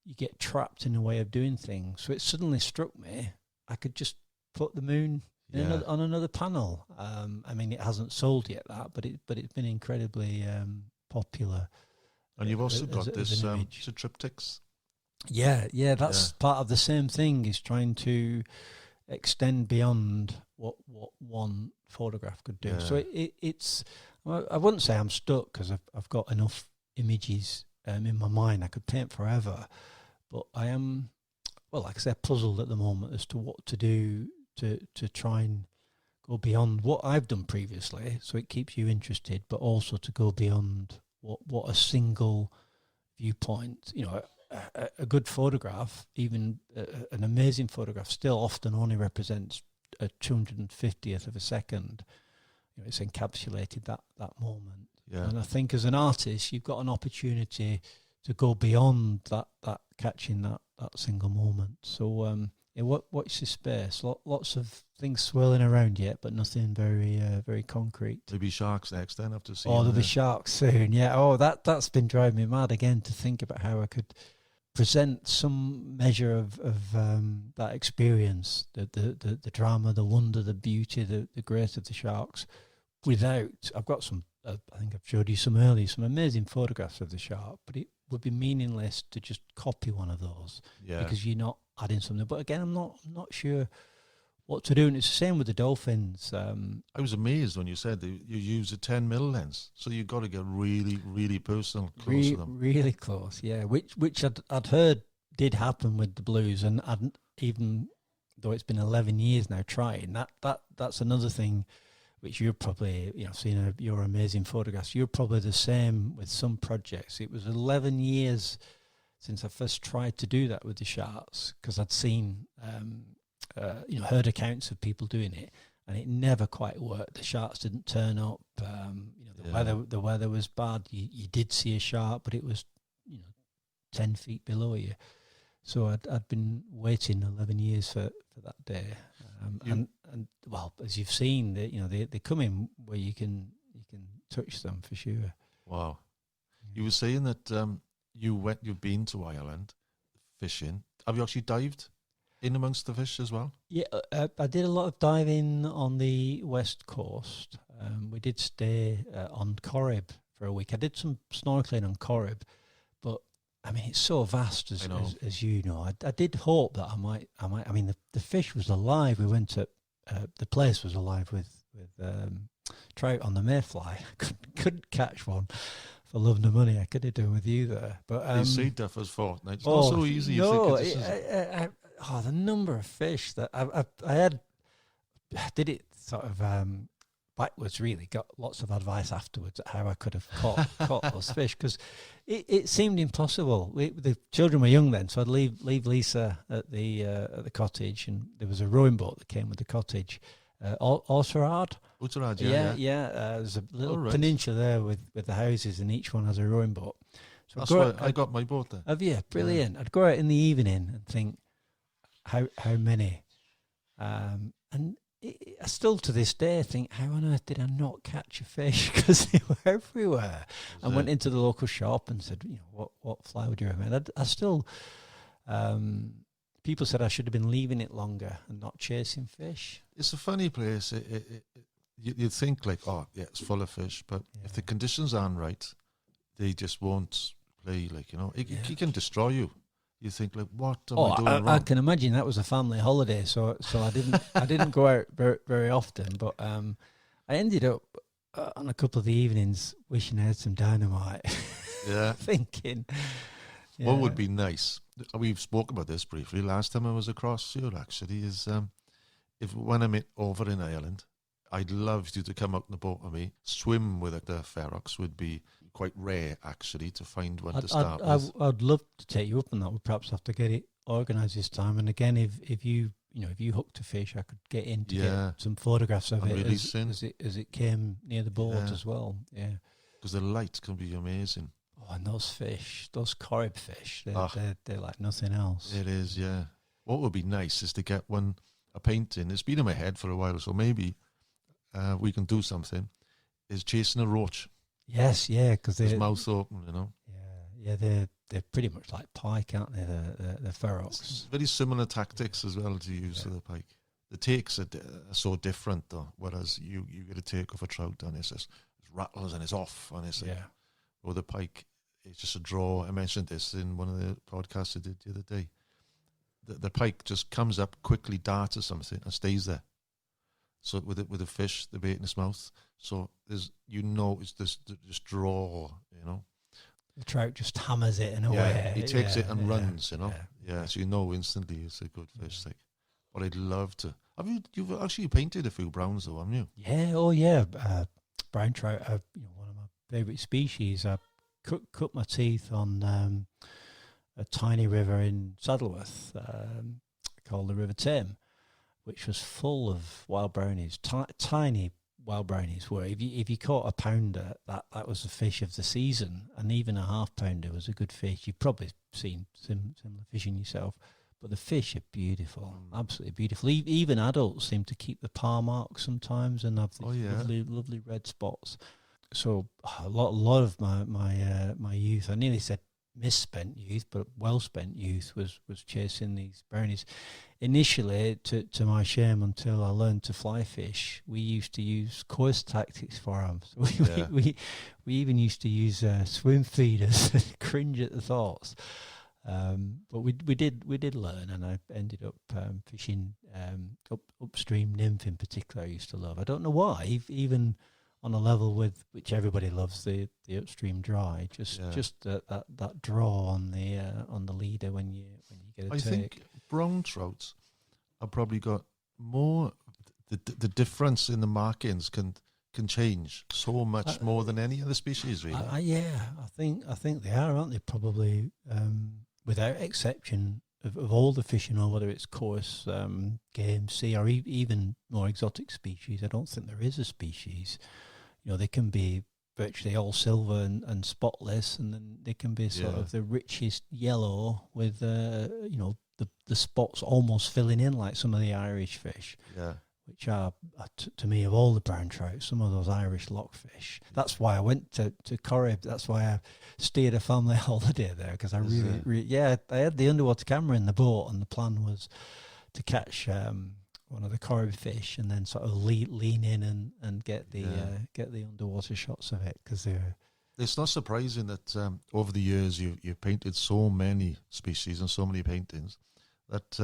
you get trapped in a way of doing things. So it suddenly struck me, I could just put the moon on another panel. I mean, it hasn't sold yet, but it's been incredibly popular. And you've also got this triptychs. Yeah, that's part of the same thing, is trying to extend beyond what one photograph could do. Yeah. So it's I wouldn't say I'm stuck, because I've got enough images in my mind. I could paint forever, but I am, well, like I said, puzzled at the moment as to what to do to try and go beyond what I've done previously, so it keeps you interested, but also to go beyond what a single viewpoint, a good photograph, even an amazing photograph, still often only represents a 250th of a second. It's encapsulated that moment. Yeah. And I think as an artist, you've got an opportunity to go beyond that catching that single moment. So watch this space. Lots of things swirling around yet, but nothing very concrete. There'll be sharks next then after seeing. Oh, there'll be sharks soon. Yeah. Oh, that's been driving me mad again to think about how I could present some measure of that experience, the drama, the wonder, the beauty, the grace of the sharks. Without, I've got some. I think I've showed you some amazing photographs of the shark, but it would be meaningless to just copy one of those because you're not adding something. But again, I'm not sure what to do, and it's the same with the dolphins. I was amazed when you said that you use a 10mm lens, so you've got to get really, really personal, close to them. Really close, yeah. Which I'd heard did happen with the blues, and even though it's been 11 years now trying that's another thing. Which you're probably, seeing your amazing photographs, you're probably the same with some projects. It was 11 years since I first tried to do that with the sharks, because I'd seen, heard accounts of people doing it, and it never quite worked. The sharks didn't turn up. The weather was bad. You did see a shark, but it was, 10 feet below you. So I'd been waiting 11 years for that day. And well, as you've seen, they come in where you can touch them for sure. Wow. You were saying that you've been to Ireland fishing. Have you actually dived in amongst the fish as well? Yeah, I did a lot of diving on the west coast. We did stay on Corrib for a week. I did some snorkeling on Corrib, but I mean, it's so vast, as you know. I did hope that I might. I mean, the fish was alive. We went to the place was alive with trout on the mayfly. Couldn't catch one for love nor money. I could have done with you there, but they say duffers fortnight. It's not so easy. No, the number of fish that I had. I did it sort of backwards, really. Got lots of advice afterwards at how I could have caught those fish, because it seemed impossible. The children were young then, so I'd leave Lisa at the cottage, and there was a rowing boat that came with the cottage. Oughterard, yeah. There's a little peninsula there with the houses, and each one has a rowing boat. So that's why I got my boat there. Have you? Brilliant. Yeah. I'd go out in the evening and think, how many? And I still to this day think, how on earth did I not catch a fish? Because they were everywhere. I went into the local shop and said, what fly would you recommend? I still, people said I should have been leaving it longer and not chasing fish. It's a funny place. You'd think like, it's full of fish, but if the conditions aren't right, they just won't play. It can destroy you. You think like, what am I doing wrong? I can imagine that was a family holiday, so I didn't go out very, very often, but I ended up on a couple of the evenings wishing I had some dynamite. Yeah, thinking. What would be nice? We've spoken about this briefly last time I was across here. Actually, is when I'm over in Ireland, I'd love you to come out in the boat with me. Swim with the ferox would be quite rare, actually, to find one to start with. I'd love to take you up on that. We'll perhaps have to get it organised this time. And again, if you hooked a fish, I could get in to get some photographs of it as it came near the boat as well. Yeah, because the light can be amazing. Oh, and those fish, those Corrib fish, they're like nothing else. It is, yeah. What would be nice is to get a painting. It's been in my head for a while, so maybe we can do something. Is chasing a roach. Yes, yeah, because his mouth open, Yeah, they're pretty much like pike, aren't they? The ferox. Very similar tactics as well to use to the pike. The takes are so different though. Whereas you get a take off a trout and it's rattles and it's off and it's or the pike, it's just a draw. I mentioned this in one of the podcasts I did the other day. The pike just comes up quickly, darts or something, and stays there. So with the fish, the bait in its mouth. So it's this draw, The trout just hammers it in a way. He takes it and runs, Yeah, so instantly it's a good fish. But I'd love to. You've actually painted a few browns though, haven't you? Yeah, brown trout are one of my favourite species. I cut my teeth on a tiny river in Saddleworth called the River Tame, which was full of wild brownies, tiny wild brownies. Where if you caught a pounder, that was the fish of the season, and even a half pounder was a good fish. You've probably seen similar fishing yourself, but the fish are beautiful, absolutely beautiful. Even adults seem to keep the par marks sometimes and have these lovely red spots. So a lot of my youth, I nearly said misspent youth, but well spent youth was chasing these brownies. Initially, to my shame, until I learned to fly fish, we used to use coarse tactics for them. So we even used to use swim feeders. Cringe at the thoughts, but we did learn, and I ended up fishing upstream nymph in particular. I used to love. I don't know why, even on a level with which everybody loves the upstream dry, just that draw on the leader when you get a take. I think brown trouts have probably got more. The difference in the markings can change so much more than any other species, really. I think they are, aren't they? Probably without exception of all the fishing, or whether it's coarse, game, sea, or even more exotic species. I don't think there is a species. They can be virtually all silver and spotless, and then they can be sort of the richest yellow with the spots almost filling in, like some of the Irish fish, which are to me, of all the brown trout, some of those Irish lockfish. That's why I went to Ceri. That's why I stayed a family holiday there, because I I had the underwater camera in the boat, and the plan was to catch one of the Ceri fish, and then sort of lean in and get the underwater shots of it, because they're. It's not surprising that over the years you've painted so many species and so many paintings that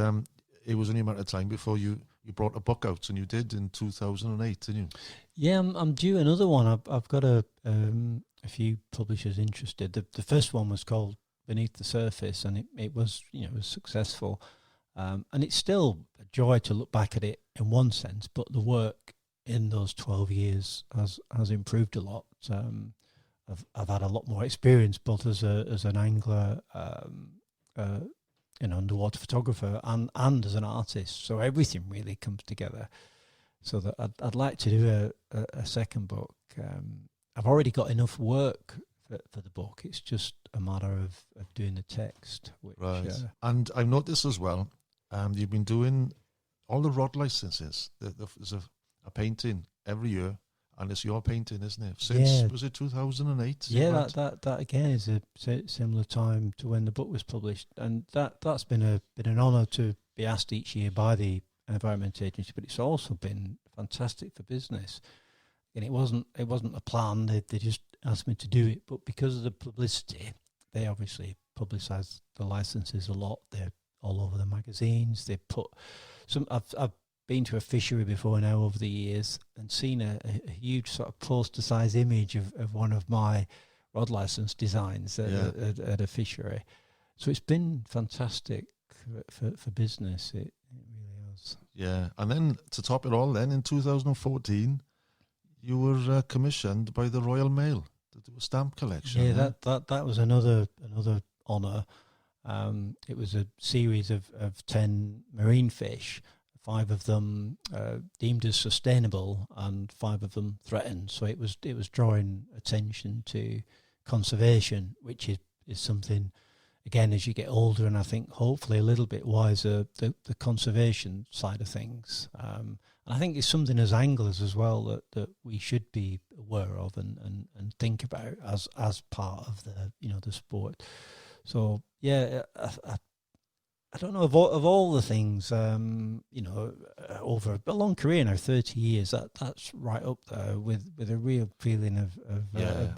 it was only a matter of time before you brought a book out, and you did in 2008, didn't you? Yeah, I'm due another one. I've got a few publishers interested. The first one was called Beneath the Surface, and it was was successful. And it's still a joy to look back at it in one sense, but the work in those 12 years has improved a lot. I've had a lot more experience, both as an angler, underwater photographer, and as an artist. So everything really comes together. So that I'd like to do a second book. I've already got enough work for the book. It's just a matter of doing the text. Which, right. And I've noticed as well, you've been doing all the rod licenses. There's a painting every year, and it's your painting, isn't it? Since, was it 2008? Yeah, that again is a similar time to when the book was published, and that's been an honour to be asked each year by the Environment Agency, but it's also been fantastic for business. And it wasn't a plan; they just asked me to do it. But because of the publicity, they obviously publicise the licenses a lot. They're all over the magazines. They put some. I've been to a fishery before now over the years and seen a huge sort of poster-size image of one of my rod license designs at a fishery. So it's been fantastic for business. It really has. Yeah, and then to top it all, then in 2014, you were commissioned by the Royal Mail to do a stamp collection. Yeah, that was another honour. It was a series of 10 marine fish. 5 of them deemed as sustainable, and 5 of them threatened. So it was drawing attention to conservation, which is something, again, as you get older, and I think hopefully a little bit wiser, the conservation side of things. And I think it's something as anglers as well that we should be aware of and think about as part of the sport. So yeah, I don't know, of all the things, over a long career now, 30 years, that's right up there with a real feeling of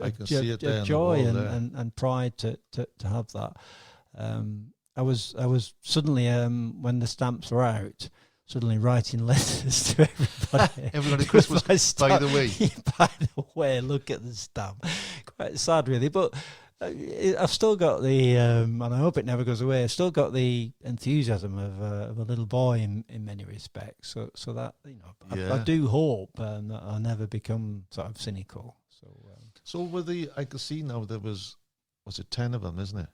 I can see it there joy on the wall and pride to have that. I was suddenly, when the stamps were out, suddenly writing letters to everybody. Everybody Christmas, by the way. By the way, look at the stamp. Quite sad, really, but I've still got the, and I hope it never goes away, I've still got the enthusiasm of a little boy in many respects. So that, I do hope that I'll never become sort of cynical. So with I can see now there was was it 10 of them, isn't it?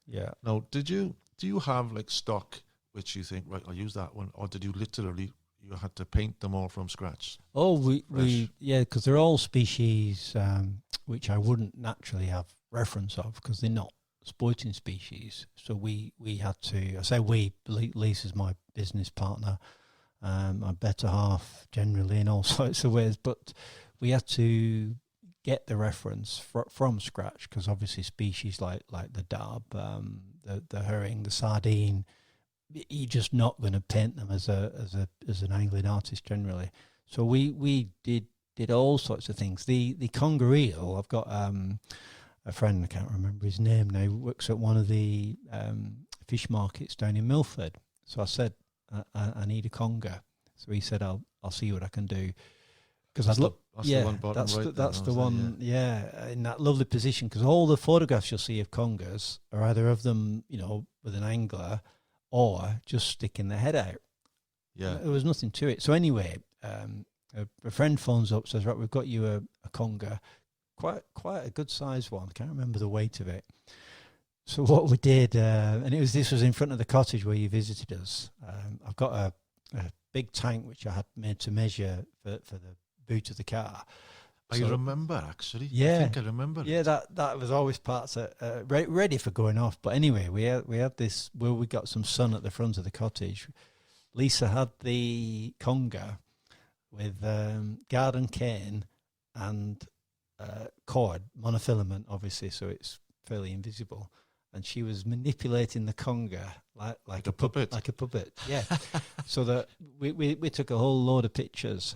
Yeah. Now, do you have like stock which you think, right, I'll use that one, or did you literally, you had to paint them all from scratch? Oh, because they're all species which I wouldn't naturally have reference of because they're not sporting species. So we had to, I say we, Lisa's my business partner, my better half generally in all sorts of ways, but we had to get the reference from scratch because obviously species like the darb, the herring, the sardine, you're just not going to paint them as an angling artist generally. So we did all sorts of things. The conger eel, I've got a friend, I can't remember his name now, works at one of the fish markets down in Milford. So I said, I need a conger. So he said, I'll see what I can do. Because I'd look, that's the one bottom right. That's the one, in that lovely position. Because all the photographs you'll see of congers are either of them, with an angler, or just sticking their head out. Yeah, there was nothing to it. So anyway, a friend phones up, says, right, we've got you a conger, quite a good sized one. I can't remember the weight of it. So what we did, and this was in front of the cottage where you visited us. I've got a big tank which I had made to measure for the boot of the car. I remember actually. Yeah, I think I remember. Yeah, that was always parts ready for going off. But anyway, we had this where we got some sun at the front of the cottage. Lisa had the conger with garden cane and cord, monofilament, obviously, so it's fairly invisible. And she was manipulating the conger like a puppet. Like a puppet, yeah. So that we took a whole load of pictures.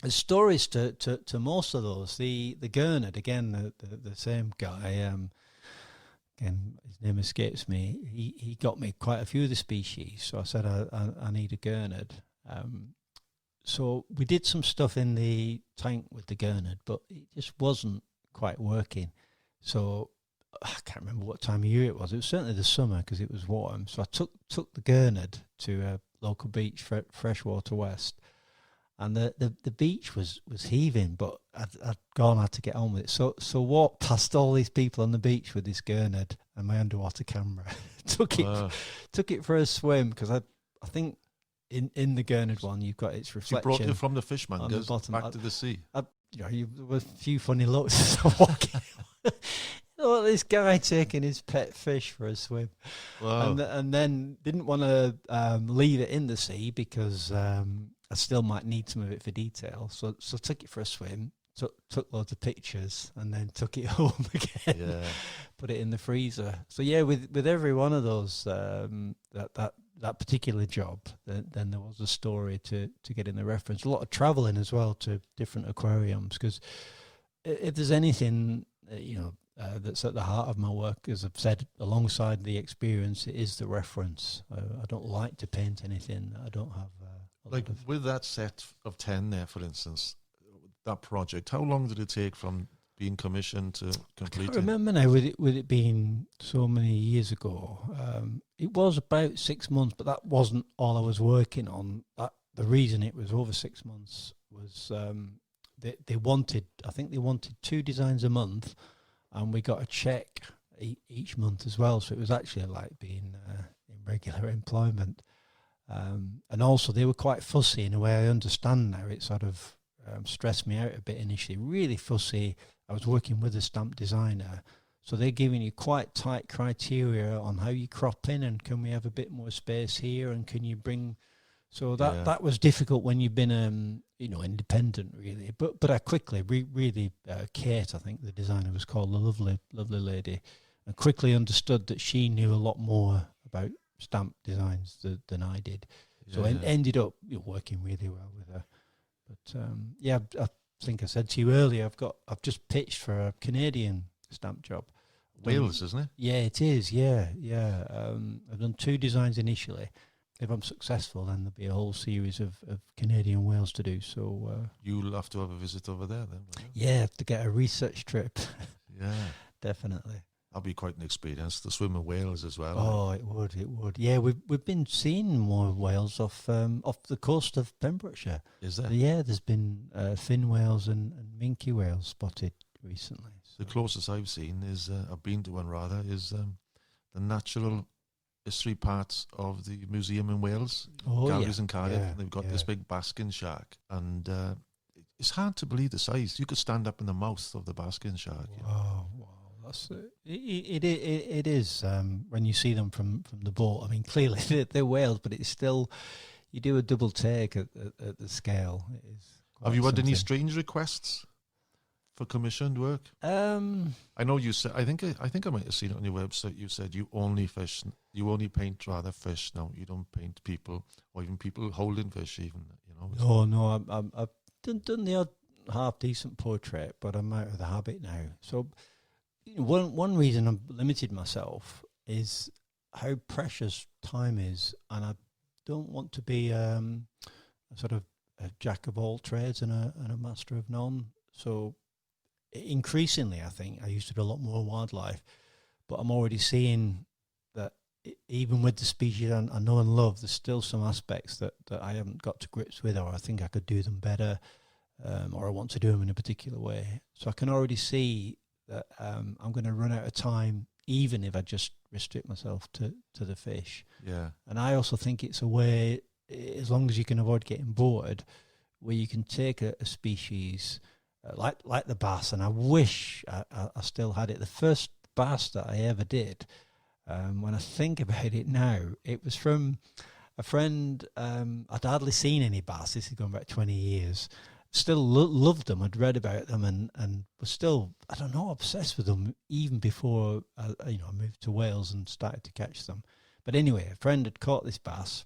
There's stories to most of those. The Gurnard, again, the same guy, again, his name escapes me. He got me quite a few of the species. So I said, I need a Gurnard. So we did some stuff in the tank with the Gurnard, but it just wasn't quite working. So I can't remember what time of year it was. It was certainly the summer because it was warm. So I took the Gurnard to a local beach, Freshwater West. And the beach was heaving, but I'd had to get on with it. So walked past all these people on the beach with this Gurnard and my underwater camera. took it for a swim because I think in the Gurnard one you've got its reflection. She brought you from the fishmongers back to the sea. There were a few funny looks as I walked. This guy taking his pet fish for a swim. Wow. And then didn't want to leave it in the sea because I still might need some of it for detail. So took it for a swim, took loads of pictures, and then took it home again. Yeah. Put it in the freezer. So yeah, with every one of those that particular job, then there was a story to get in the reference. A lot of travelling as well to different aquariums because if there's anything that's at the heart of my work, as I've said, alongside the experience, it is the reference. I don't like to paint anything that I don't have. With that set of 10 there, for instance, that project, how long did it take from being commissioned to complete it? I remember now, with it being so many years ago, it was about 6 months, but that wasn't all I was working on. The reason it was over 6 months was they wanted 2 designs a month, and we got a check each month as well. So it was actually like being in regular employment. And also they were quite fussy in a way I understand now. It sort of stressed me out a bit initially, really fussy. I was working with a stamp designer, so they're giving you quite tight criteria on how you crop in and can we have a bit more space here and can you bring. So that was difficult when you've been independent really. But I quickly really Kate, I think the designer was called, the lovely lady, and quickly understood that she knew a lot more about stamp designs than I did. So ended up working really well with her. But I think I said to you earlier, I've just pitched for a Canadian stamp job. Wales, isn't it? Yeah, it is. Yeah. I've done 2 designs initially. If I'm successful, then there'll be a whole series of Canadian whales to do. So you'll have to have a visit over there then. Yeah, have to get a research trip. Yeah, definitely. That'll be quite an experience to swim in whales as well. Oh, it would. Yeah, we've been seeing more whales off the coast of Pembrokeshire. Is there? Yeah, there's been fin whales and minke whales spotted recently. The closest I've seen is, I've been to one rather, is the natural history parts of the museum in Wales, galleries in Cardiff. Yeah, And they've got this big basking shark, and it's hard to believe the size. You could stand up in the mouth of the basking shark. Wow, that's it is when you see them from the boat. I mean, clearly they're whales, but it's still, you do a double take at the scale. It is. Have you had any strange requests for commissioned work? I know you said. I think I might have seen it on your website. You said you only paint rather fish now. You don't paint people, or even people holding fish. Even No. I've done the odd half decent portrait, but I'm out of the habit now. So one reason I've limited myself is how precious time is, and I don't want to be a sort of a jack of all trades and a master of none. So increasingly, I think I used to do a lot more wildlife, but I'm already seeing that even with the species I know and love, there's still some aspects that I haven't got to grips with, or I think I could do them better, or I want to do them in a particular way. So I can already see that I'm going to run out of time, even if I just restrict myself to the fish. Yeah. And I also think it's a way, as long as you can avoid getting bored, where you can take a species like the bass, and I wish I still had it. The first bass that I ever did, when I think about it now, it was from a friend. I'd hardly seen any bass. This is going back 20 years. Still loved them. I'd read about them and was still, I don't know, obsessed with them even before I moved to Wales and started to catch them. But anyway, a friend had caught this bass,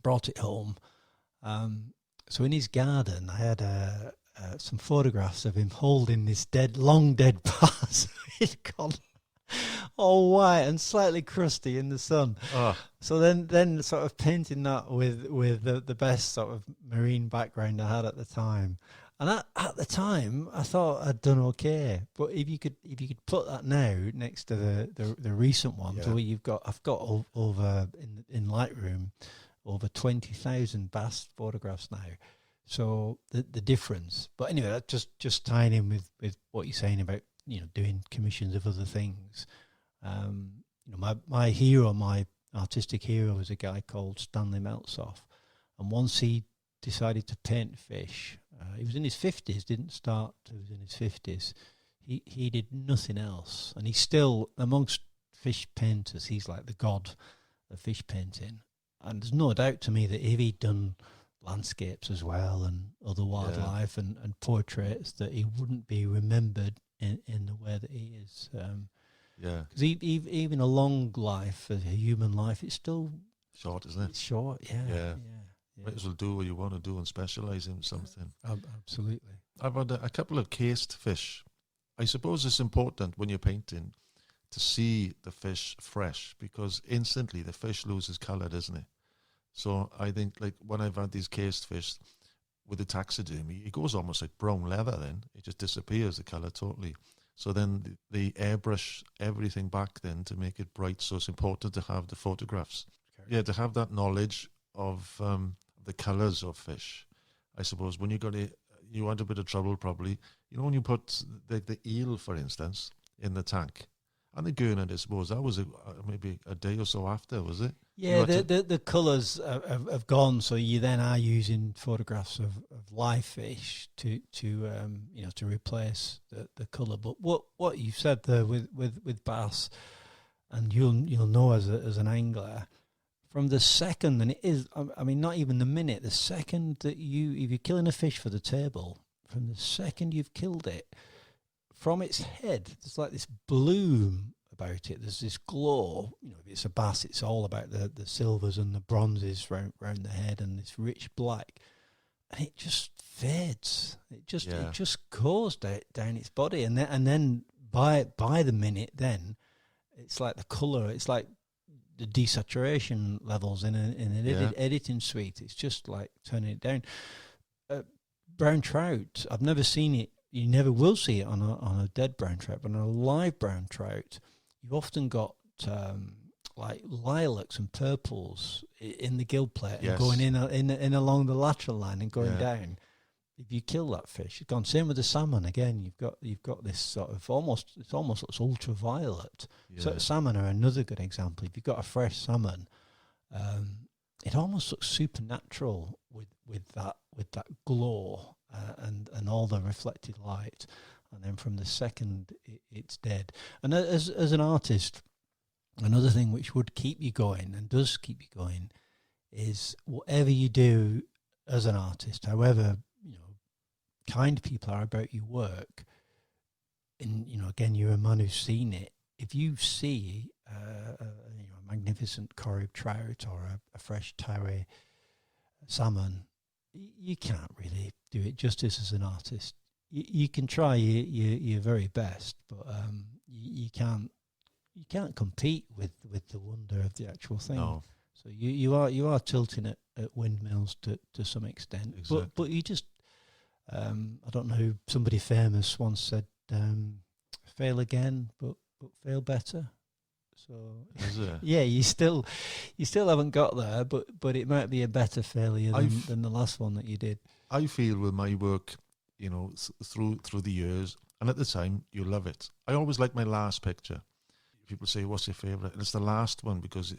brought it home. So in his garden, I had some photographs of him holding this long dead bass. He'd gone all white and slightly crusty in the sun. Oh. So then sort of painting that with the best sort of marine background I had at the time. And at the time, I thought I'd done okay. But if you could put that now next to the recent ones, where I've got over in Lightroom over 20,000 bass photographs now. So the difference. But anyway, that's just tying in with what you're saying about doing commissions of other things. My hero, my artistic hero, was a guy called Stanley Meltzoff, and once he decided to paint fish, he was in his 50s. Didn't start till he was in his 50s. He did nothing else, and he's still amongst fish painters. He's like the god of fish painting, and there's no doubt to me that if he'd done landscapes as well and other wildlife and portraits, that he wouldn't be remembered in the way that he is. Because even a long life, a human life, it's still short, isn't it? It's short, yeah. Might as well do what you want to do and specialise in something. Absolutely. I've had a couple of cased fish. I suppose it's important when you're painting to see the fish fresh, because instantly the fish loses colour, doesn't it? So I think, like, when I've had these cased fish with the taxidermy, it goes almost like brown leather then. It just disappears, the colour, totally. So then they airbrush everything back then to make it bright. So it's important to have the photographs. Okay. Yeah, to have that knowledge of the colours of fish. I suppose when you had a bit of trouble probably. When you put the eel, for instance, in the tank, and the gurnard, I suppose, that was maybe a day or so after, was it? Yeah, the colours have gone, so you then are using photographs of live fish to replace the colour. But what you said there with bass, and you'll know as an angler, from the second, and it is, I mean, not even the minute, the second that if you're killing a fish for the table, from the second you've killed it, from its head, there's like this bloom about it. There's this glow. If it's a bass, it's all about the silvers and the bronzes round the head, and this rich black, and it just fades. It just goes down its body, and then by the minute, then it's like the color. It's like the desaturation levels in an editing suite. It's just like turning it down. Brown trout, I've never seen it. You never will see it on a dead brown trout, but on a live brown trout, you've often got like lilacs and purples in the gill plate, and going in along the lateral line and going down. if you kill that fish, it's gone. Same with the salmon. Again, you've got this sort of almost looks ultraviolet. Yeah. So salmon are another good example. If you've got a fresh salmon, it almost looks supernatural with that glow and all the reflected light. And then from the second it's dead. And as an artist, another thing which would keep you going and does keep you going is whatever you do as an artist, however kind people are about your work, and again, you're a man who's seen it. If you see a magnificent Coarse trout or a fresh Towie salmon, you can't really do it justice as an artist. You can try your very best, but you can't compete with the wonder of the actual thing. No. So you are tilting at windmills to some extent, Exactly. but you just I don't know who, somebody famous once said, fail again, but fail better. So Is it? yeah, you still haven't got there, but it might be a better failure than the last one that you did. I feel with my work, through the years, and at the time, you love it. I always like my last picture. People say, what's your favourite? And it's the last one because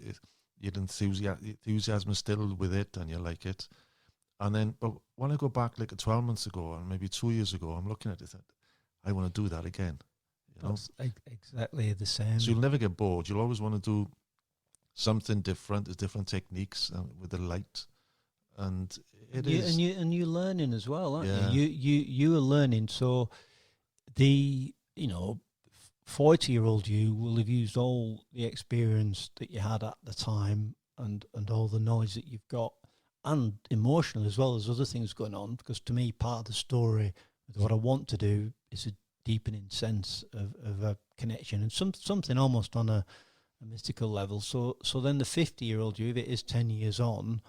your enthusiasm is still with it and you like it. And then, but when I go back like 12 months ago or maybe 2 years ago, I'm looking at it and I want to do that again. That's exactly the same. So you'll never get bored. You'll always want to do something different. There's different techniques with the light. And and you're learning as well, aren't Yeah. you? You are learning. So the 40-year-old you will have used all the experience that you had at the time and all the knowledge that you've got, and emotional as well as other things going on. Because to me, part of the story with what I want to do is a deepening sense of a connection and something almost on a mystical level. So then the 50-year-old you, if it is 10 years on,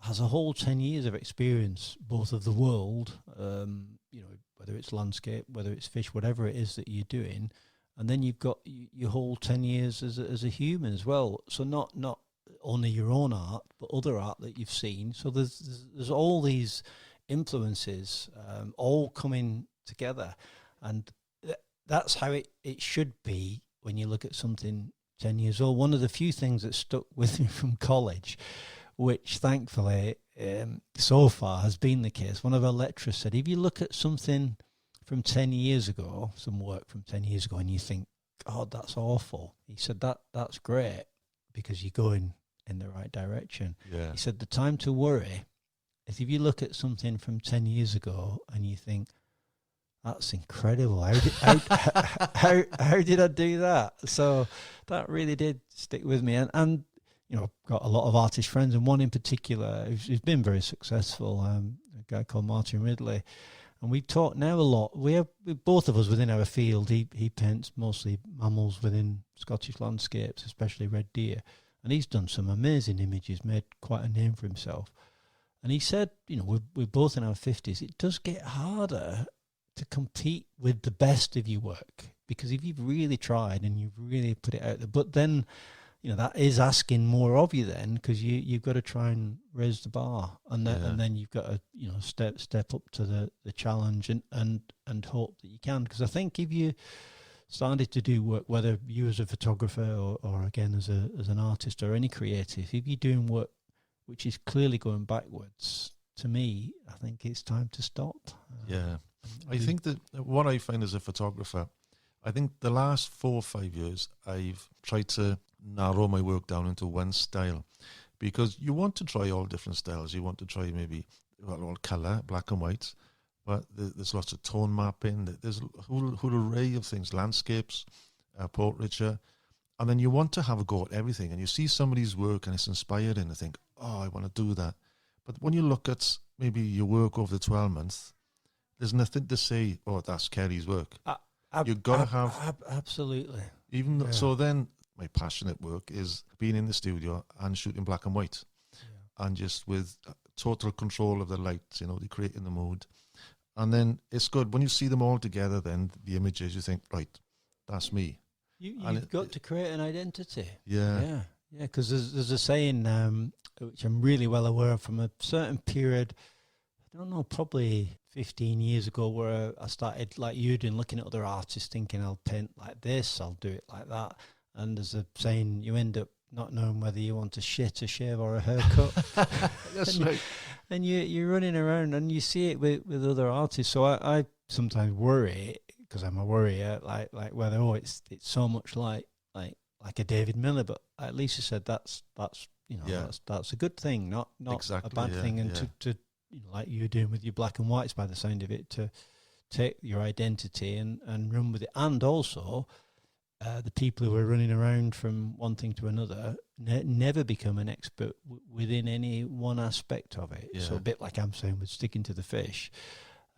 has a whole 10 years of experience, both of the world, whether it's landscape, whether it's fish, whatever it is that you're doing. And then you've got your whole 10 years as a human as well. So not only your own art, but other art that you've seen. So there's all these influences all coming together. And that's how it should be when you look at something 10 years old. One of the few things that stuck with me from college, which thankfully so far has been the case, one of our lecturers said, if you look at something from 10 years ago, some work from 10 years ago, and you think, God, that's awful, he said, that's great because you're going in the right direction. Yeah. He said, the time to worry is if you look at something from 10 years ago and you think, that's incredible. How did I do that? So that really did stick with me. And I've got a lot of artist friends, and one in particular who's been very successful, a guy called Martin Ridley. And we talk now a lot. We have both of us within our field. He paints mostly mammals within Scottish landscapes, especially red deer. And he's done some amazing images, made quite a name for himself. And he said, we're both in our 50s. It does get harder to compete with the best of your work, because if you've really tried and you've really put it out there, but then that is asking more of you then, because you've got to try and raise the bar, and then you've got to step up to the challenge and hope that you can. Because I think if you started to do work, whether you as a photographer or again as an artist or any creative, if you're doing work which is clearly going backwards, to me, I think it's time to stop. Yeah. I think that what I find as a photographer, I think the last 4 or 5 years, I've tried to narrow my work down into one style, because you want to try all different styles. You want to try maybe all colour, black and white, but there's lots of tone mapping. There's a whole array of things, landscapes, portraiture, and then you want to have a go at everything. And you see somebody's work and it's inspiring and think, oh, I want to do that. But when you look at maybe your work over the 12 months, there's nothing to say, oh, that's Ceri's work. You've got to have... Absolutely. So then my passionate work is being in the studio and shooting black and white. Yeah. And just with total control of the lights, they're creating the mood. And then it's good. When you see them all together, then the images, you think, right, that's me. You've got to create an identity. Yeah. Yeah. Yeah, because there's a saying, which I'm really well aware of from a certain period, I don't know, probably 15 years ago where I started, like you doing, looking at other artists, thinking I'll paint like this, I'll do it like that. And as a saying, you end up not knowing whether you want a shave or a haircut. That's right. And you're running around and you see it with other artists. So I sometimes worry, because I'm a worrier, like whether it's so much like a David Miller, but at least you said that's that's a good thing, not Exactly, a bad thing, and to like you're doing with your black and whites by the sound of it, to take your identity and run with it, and also the people who are running around from one thing to another never become an expert within any one aspect of it. So a bit like I'm saying with sticking to the fish.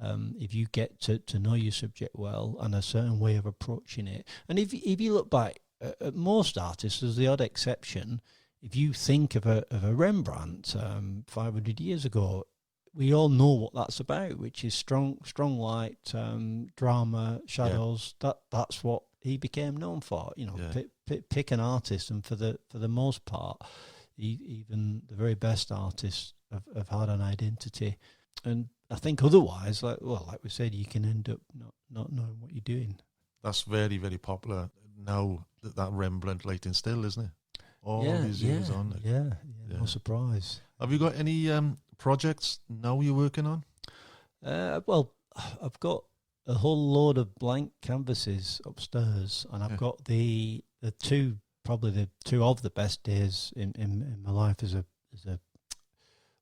If you get to know your subject well and a certain way of approaching it, and if you look back at most artists, there's the odd exception. If you think of a Rembrandt 500 years ago, we all know what that's about, which is strong light, drama, shadows. That's what he became known for. Pick an artist, and for the most part, even the very best artists have had an identity. And I think otherwise, like we said, you can end up not knowing what you're doing. That's very, very popular now, that Rembrandt lighting still, isn't it? All these years on. No surprise. Have you got any projects now you're working on? Well, I've got a whole load of blank canvases upstairs, and I've got the two of the best days in my life as a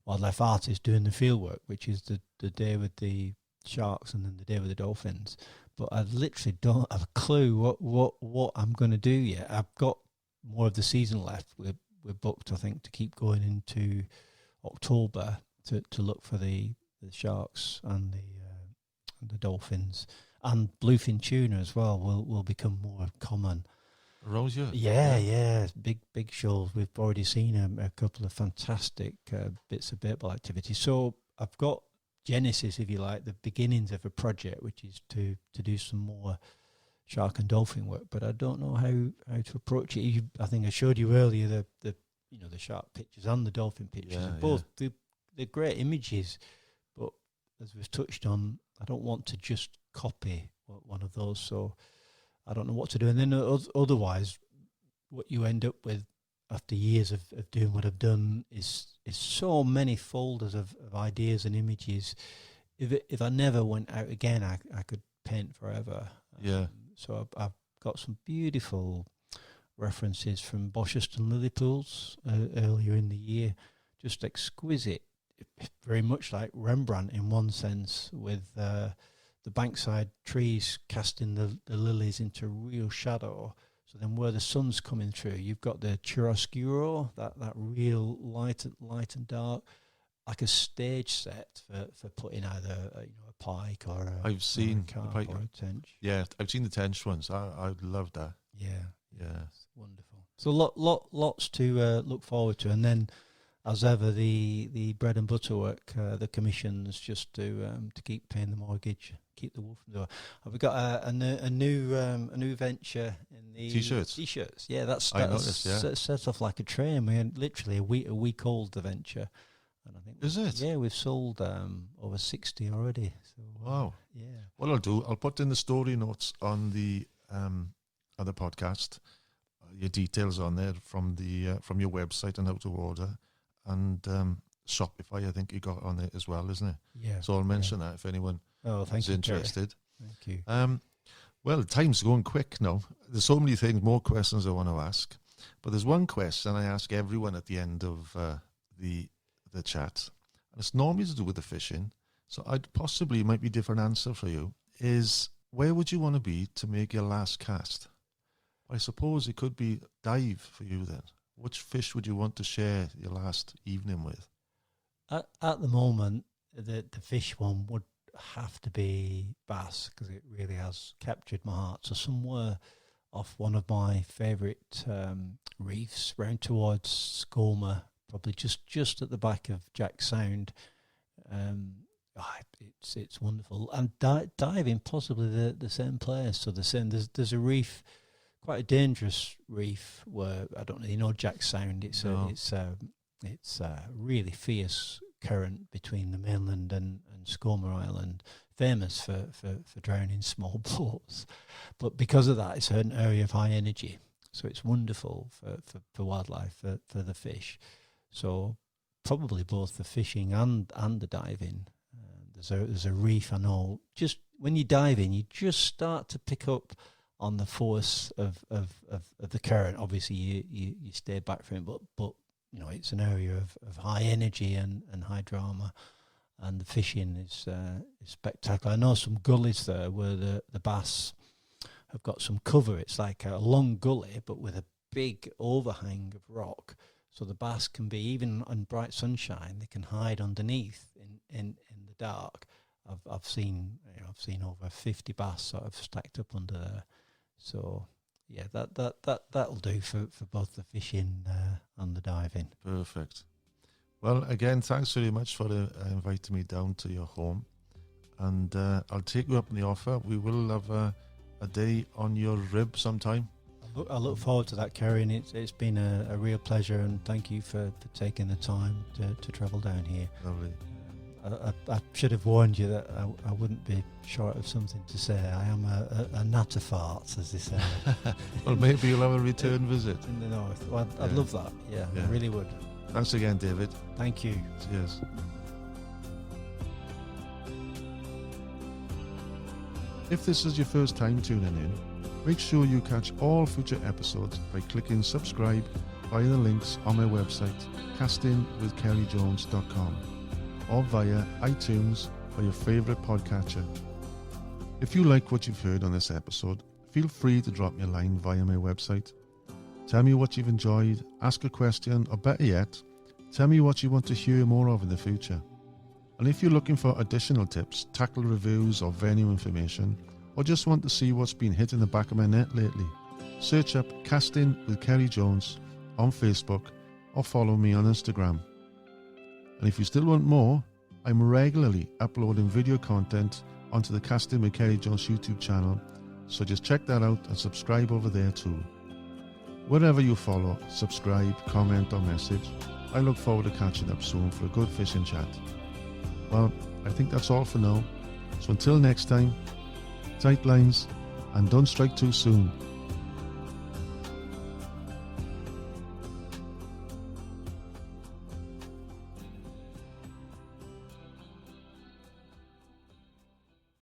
wildlife artist doing the field work, which is the day with the sharks and then the day with the dolphins. But I literally don't have a clue what I'm going to do yet. I've got more of the season left. We're booked, I think, to keep going into October to look for the sharks and the dolphins, and bluefin tuna as well will become more common. Rosia? Yeah. Big shoals. We've already seen a couple of fantastic bits of baitball activity. So I've got genesis, if you like, the beginnings of a project, which is to do some more shark and dolphin work. But I don't know how to approach it. I think I showed you earlier the shark pictures and the dolphin pictures. And both they're great images, but as we've touched on, I don't want to just copy one of those. So I don't know what to do. And then otherwise, what you end up with after years of doing what I've done is so many folders of ideas and images. If I never went out again, I could paint forever. So I've got some beautiful references from Bosheston lily pools earlier in the year. Just exquisite, very much like Rembrandt in one sense, with the bankside trees casting the lilies into real shadow. So then where the sun's coming through, you've got the chiaroscuro, that real light and dark, like a stage set for putting either a pike or a carp or a tench. Yeah, I've seen the tench ones. I love that. Yeah. It's wonderful. So lots to look forward to. And then, as ever, the bread and butter work, the commissions, just to keep paying the mortgage, keep the wolf from the door. We've got a new venture in the t-shirts. T-shirts, yeah, that's noticed, set off like a train. We had literally a week old, the venture, and I think is it? Yeah, we've sold over 60 already. So wow. Yeah. What I'll put in the story notes on the other podcast, your details on there from your website and how to order. And Shopify, I think you got on it as well, isn't it? Yeah. So I'll mention that if anyone is interested. Thank you. Well, time's going quick now. There's so many things, more questions I want to ask. But there's one question I ask everyone at the end of the chat. And it's normally to do with the fishing. So it might be a different answer for you. Is where would you want to be to make your last cast? I suppose it could be dive for you then. Which fish would you want to share your last evening with? At the moment, the fish one would have to be bass, because it really has captured my heart. So somewhere off one of my favourite reefs, round towards Skomer, probably just at the back of Jack Sound. It's wonderful. And diving possibly the same place. So there's a reef, quite a dangerous reef, where I don't really know Jack Sound. It's a really fierce current between the mainland and Skomer Island, famous for drowning small boats. But because of that, it's an area of high energy. So it's wonderful for wildlife, for the fish. So probably both the fishing and the diving. There's a reef, I know. Just when you dive in, you just start to pick up on the force of the current. Obviously, you stay back from it, but you know, it's an area of high energy and high drama, and the fishing is spectacular. I know some gullies there where the bass have got some cover. It's like a long gully, but with a big overhang of rock. So the bass can be, even on bright sunshine, they can hide underneath in the dark. I've seen over 50 bass sort of stacked up under there. So yeah, that'll do for both the fishing and the diving. Perfect. Well, again, thanks very much for inviting me down to your home, and I'll take you up on the offer. We will have a day on your rib sometime. I look forward to that, Ceri, and it's been a real pleasure, and thank you for taking the time to travel down here. Lovely. I should have warned you that I wouldn't be short of something to say. I am a natter fart, as they say. Well, maybe you'll have a return visit. In the north. Well, I'd love that. Yeah, I really would. Thanks again, David. Thank you. Cheers. If this is your first time tuning in, make sure you catch all future episodes by clicking subscribe via the links on my website, castingwithcerijones.com, or via iTunes or your favourite podcatcher. If you like what you've heard on this episode, feel free to drop me a line via my website. Tell me what you've enjoyed, ask a question, or better yet, tell me what you want to hear more of in the future. And if you're looking for additional tips, tackle reviews, or venue information, or just want to see what's been hit in the back of my net lately, search up Casting with Ceri Jones on Facebook or follow me on Instagram. And if you still want more, I'm regularly uploading video content onto the Casting with Ceri Jones YouTube channel, so just check that out and subscribe over there too. Wherever you follow, subscribe, comment or message, I look forward to catching up soon for a good fishing chat. Well, I think that's all for now. So until next time, tight lines and don't strike too soon.